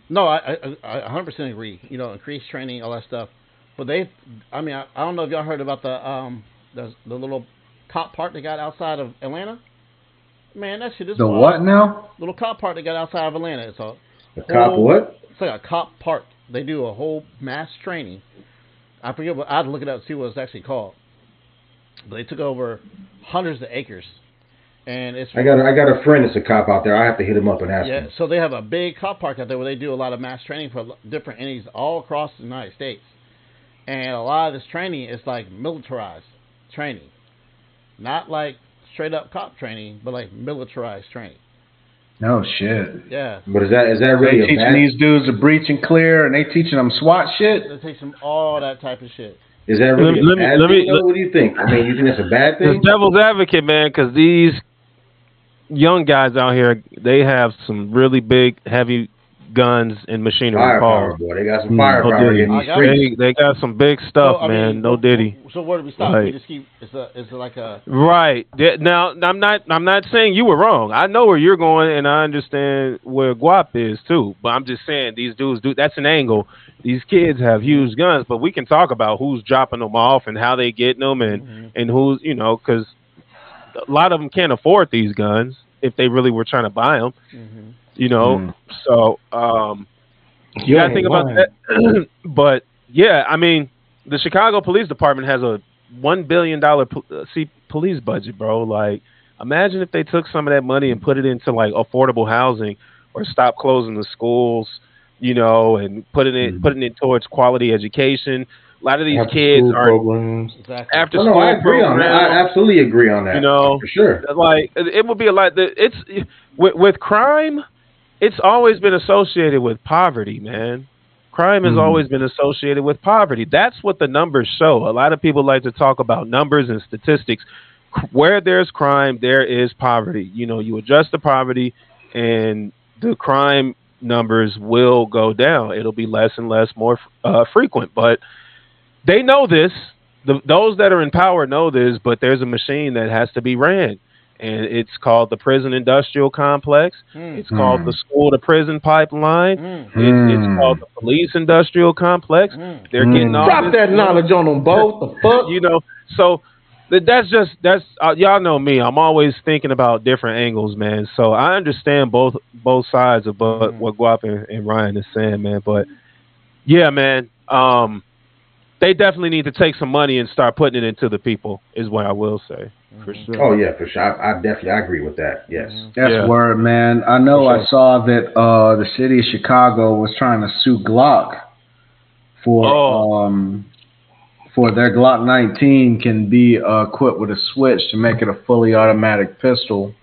no, I 100% agree. You know, increased training, all that stuff. But I don't know if y'all heard about the little cop park they got outside of Atlanta. Man, that shit is the wild. What now? Little cop park they got outside of Atlanta. It's a cop what? It's like a cop park. They do a whole mass training. I forget what. I had to look it up to see what it's actually called. But they took over hundreds of acres. And it's I got a friend that's a cop out there. I have to hit him up and ask him. Yeah, so they have a big cop park out there where they do a lot of mass training for different entities all across the United States. And a lot of this training is like militarized training. Not like straight up cop training, but like militarized training. No shit. Yeah. But is that really they teaching these dudes to breach and clear, and they teaching them SWAT shit? They teach them all that type of shit. Is that really a bad thing? What do you think? I mean, you think that's a bad thing? It's devil's advocate, man, because these young guys out here, they have some really big, heavy guns and machinery. Firepower, boy. They got some firepower in these streets. They got some big stuff, man. No Diddy. So where do we stop? We just keep. Is it like a right? Now, I'm not saying you were wrong. I know where you're going, and I understand where Guap is too. But I'm just saying these dudes do. That's an angle. These kids have huge guns, but we can talk about who's dropping them off and how they getting them, and who's because a lot of them can't afford these guns if they really were trying to buy them. So you gotta think about that. But yeah, I mean, the Chicago Police Department has a $1 billion police budget, bro. Like, imagine if they took some of that money and put it into like affordable housing, or stop closing the schools, and putting it towards quality education. A lot of these kids are after school I agree on that. I absolutely agree on that. For sure. Like, it would be a lot. It's with crime. It's always been associated with poverty, man. Crime has always been associated with poverty. That's what the numbers show. A lot of people like to talk about numbers and statistics. Where there's crime, there is poverty. You adjust the poverty, and the crime numbers will go down. It'll be less and less more frequent. But they know this. Those that are in power know this, but there's a machine that has to be ran. And it's called the prison industrial complex. It's called the school to prison pipeline. It's called the police industrial complex. They're getting all drop that knowledge on them both. The fuck, So that's y'all know me. I'm always thinking about different angles, man. So I understand both sides of what Guap and Ryan is saying, man. But yeah, man, they definitely need to take some money and start putting it into the people, is what I will say. For sure. Oh yeah, for sure. I agree with that. Yes. That's word, man. I know. Sure. I saw that the city of Chicago was trying to sue Glock for their Glock 19 can be equipped with a switch to make it a fully automatic pistol.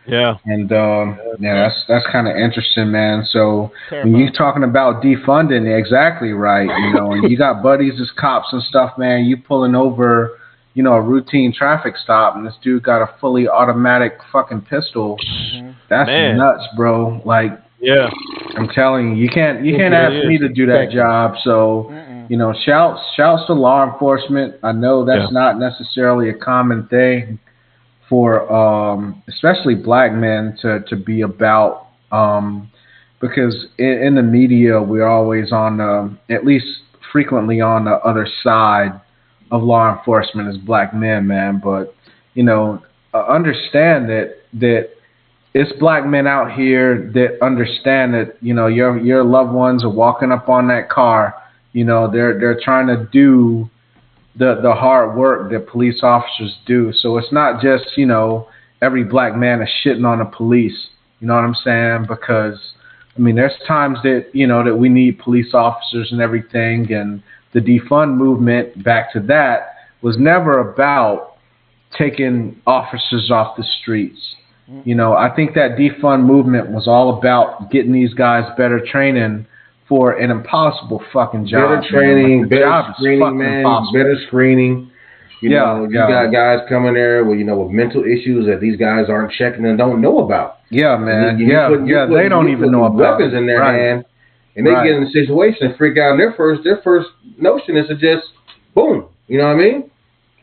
Yeah. And that's kind of interesting, man. So when you're talking about defunding, exactly right. And you got buddies as cops and stuff, man. You pulling over, a routine traffic stop, and this dude got a fully automatic fucking pistol. That's nuts, bro. Like, yeah, I'm telling you, you can't ask me to do that job. So, shouts to law enforcement. I know that's not necessarily a common thing for, especially black men to be about, because in the media we're always on, at least frequently on the other side of law enforcement as black men, man. But understand that it's black men out here that understand that, you know, your loved ones are walking up on that car. You know, they're trying to do the hard work that police officers do. So it's not just, you know, every black man is shitting on the police. You know what I'm saying? Because I mean, there's times that, you know, that we need police officers and everything, and the defund movement, back to that, was never about taking officers off the streets. You know, I think that defund movement was all about getting these guys better training for an impossible fucking job. Better training, better screening, man. Better screening. You know, you got guys coming there with, you know, with mental issues that these guys aren't checking and don't know about. Yeah, man. They don't even know about weapons in their hand, and they get in a situation and freak out. And their first notion is to just boom. You know what I mean?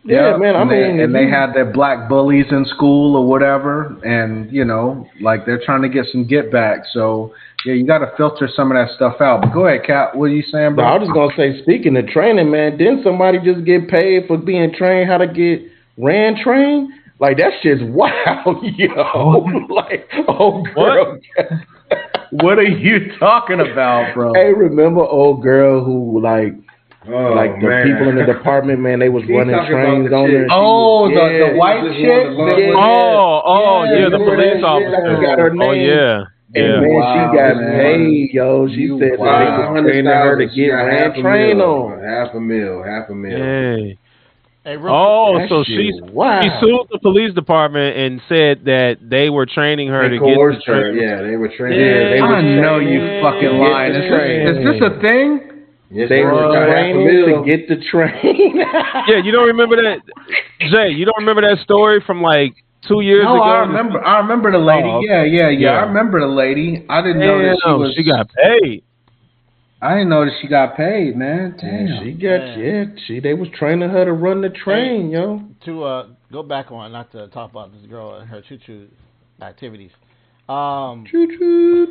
Yeah, man. I mean, they had their black bullies in school or whatever, and you know, like they're trying to get some get back. So yeah, you got to filter some of that stuff out. But go ahead, Cap. What are you saying, bro? No, I was just gonna say, speaking of training, man, didn't somebody just get paid for being trained how to get trained? Like that shit's wild, yo. Like, oh girl. What are you talking about, bro? Hey, remember old girl who like the people in the department, man, they was running trains on her. Oh, the white chick? The police officer. Got her name. Oh, yeah. And man, she got paid, yo. She said that they was training her to get trained on. Half a mil. Hey. Hey, so she sued the police department and said that they were training her to get the train. Yeah, they were training. I know you fucking lying. Is this a thing? Yes, they were training to get the train. Yeah, you don't remember that, Jay? You don't remember that story from like 2 years ago? No, I remember the lady. Yeah. I remember the lady. I didn't know that she got paid. I didn't know that she got paid, man. Damn. They was training her to run the train, yo. To go back on, not to talk about this girl and her choo-choo activities. Choo-choo.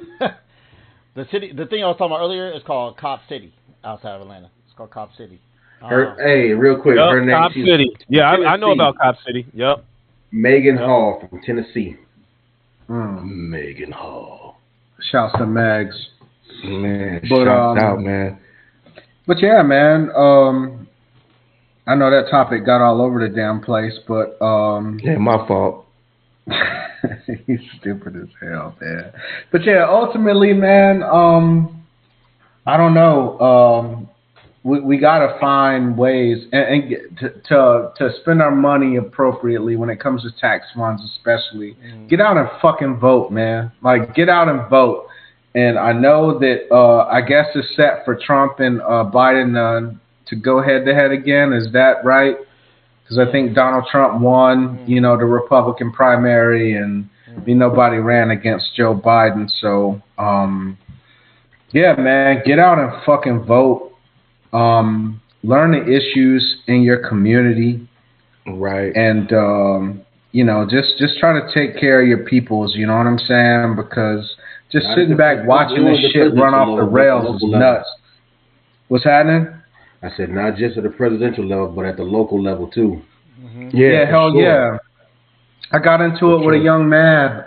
The thing I was talking about earlier is called Cop City outside of Atlanta. It's called Cop City. Hey, real quick, her name. Cop City. Yeah, I know about Cop City. Yep. Megan Hall from Tennessee. Megan Hall. Shouts to Megs. Man, shouts out, man. But yeah, man. I know that topic got all over the damn place, but yeah, my fault. He's stupid as hell, man. But yeah, ultimately, man, I don't know. We gotta find ways and to spend our money appropriately when it comes to tax funds, especially. Get out and fucking vote, man. Like, get out and vote. And I know that I guess it's set for Trump and Biden to go head to head again. Is that right? Because I think Donald Trump won, you know, the Republican primary, and nobody ran against Joe Biden. So, yeah, man, get out and fucking vote. Learn the issues in your community, right? And you know, just try to take care of your peoples. You know what I'm saying? Because just sitting back watching this shit run off the rails is nuts. What's happening? I said not just at the presidential level, but at the local level too. Yeah, hell sure. Yeah. I got into it with a young man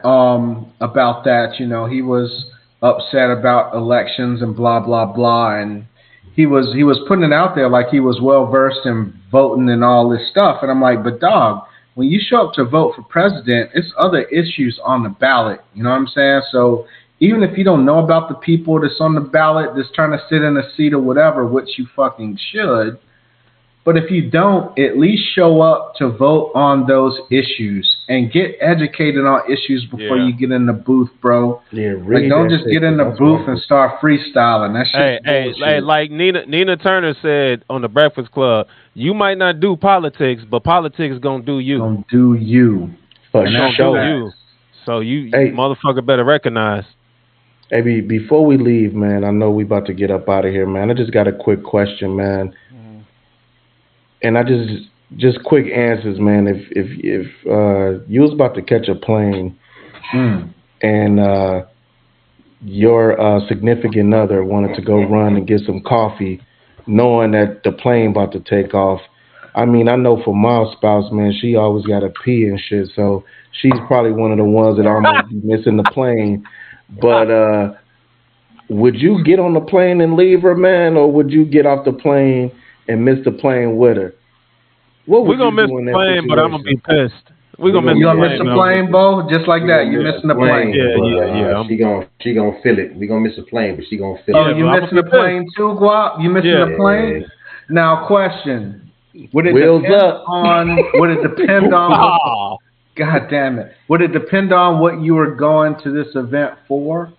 about that. You know, he was upset about elections and blah blah blah, and he was putting it out there like he was well versed in voting and all this stuff. And I'm like, but dog, when you show up to vote for president, it's other issues on the ballot. You know what I'm saying? So even if you don't know about the people that's on the ballot that's trying to sit in a seat or whatever, which you fucking should, but if you don't, at least show up to vote on those issues and get educated on issues before you get in the booth, bro. Yeah, really. Like, don't just get in the booth and start freestyling. That shit. Hey, like Nina Turner said on the Breakfast Club, you might not do politics, but politics gonna do you. Gonna do you. For sure. You. So you motherfucker better recognize. Hey, before we leave, man, I know we about to get up out of here, man. I just got a quick question, man. And I just quick answers, man. If you was about to catch a plane and your significant other wanted to go run and get some coffee, knowing that the plane about to take off, I mean, I know for my spouse, man, she always got to pee and shit. So she's probably one of the ones that almost be missing the plane. But would you get on the plane and leave her, man, or would you get off the plane and miss the plane with her? We're gonna miss the plane, but I'm gonna be pissed. We're gonna miss the plane, Bo? Just like that. You're missing the plane. Yeah. She gonna feel it. We're gonna miss the plane, but she gonna feel it. Oh, you missing the plane too, Guap? You missing the plane? Now, question. Would it depend on God damn it. Would it depend on what you were going to this event for?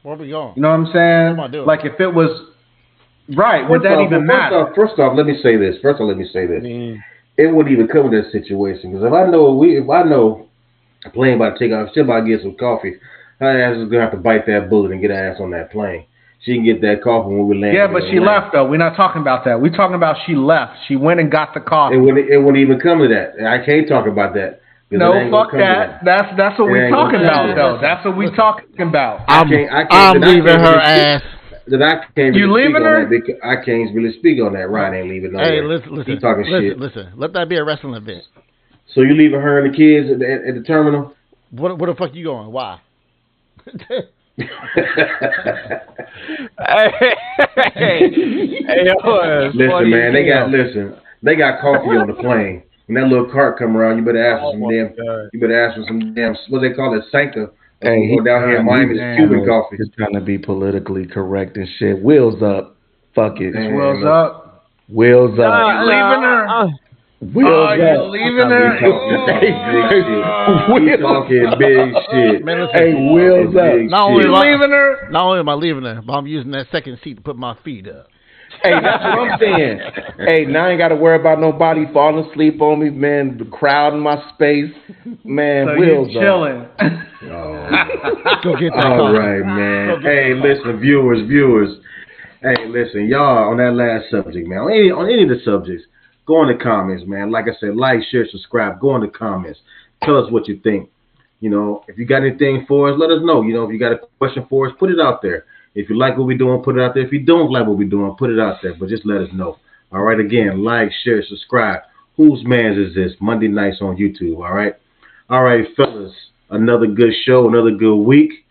Where are we going? You know what I'm saying? What am I doing? Like if it was right, would that even matter? First off, let me say this. It wouldn't even come to that situation because if I know a plane about to take off, she's about to get some coffee, her ass is gonna have to bite that bullet and get her ass on that plane. She can get that coffee when we land. Yeah, but she left though. We're not talking about that. We're talking about she left. She went and got the coffee. It wouldn't even come to that. I can't talk about that. No, fuck that. That's what we're talking about though. That's what we're talking about. I'm leaving her ass. You leaving her? I can't really speak on that. Ryan ain't leaving. Hey, listen. He's talking shit. Listen. Let that be a wrestling event. So you leaving her and the kids at the terminal? Where the fuck you going? Why? Listen, man, they got coffee on the plane. When that little cart come around, you better ask for some damn what they call it, Sanka. Hey, go down here in Miami, it's Cuban coffee. He's trying to be politically correct and shit. Wheels up. Fuck it. Wheels up. Wheels up. You leaving her? Wheels up. You leaving her? We talking big shit. Man, hey, wheels up. Not only leaving her? Not only am I leaving her, but I'm using that second seat to put my feet up. Hey, that's what I'm saying. Hey, now I ain't got to worry about nobody falling asleep on me, man. The crowd in my space, man. So wheels you chilling? Go get that. All right, man. Hey, listen, viewers. Hey, listen, y'all. On that last subject, man. On any of the subjects, go in the comments, man. Like I said, like, share, subscribe. Go in the comments. Tell us what you think. You know, if you got anything for us, let us know. You know, if you got a question for us, put it out there. If you like what we're doing, put it out there. If you don't like what we're doing, put it out there. But just let us know. All right, again, like, share, subscribe. Whose Mans is this? Monday nights on YouTube, all right? All right, fellas, another good show, another good week.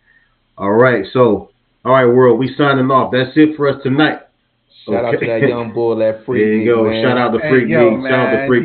All right, so, all right, world, we signing off. That's it for us tonight. Shout out to that young boy, that freak. There you go. Man. Shout out to Freak Geek. Shout out to Freak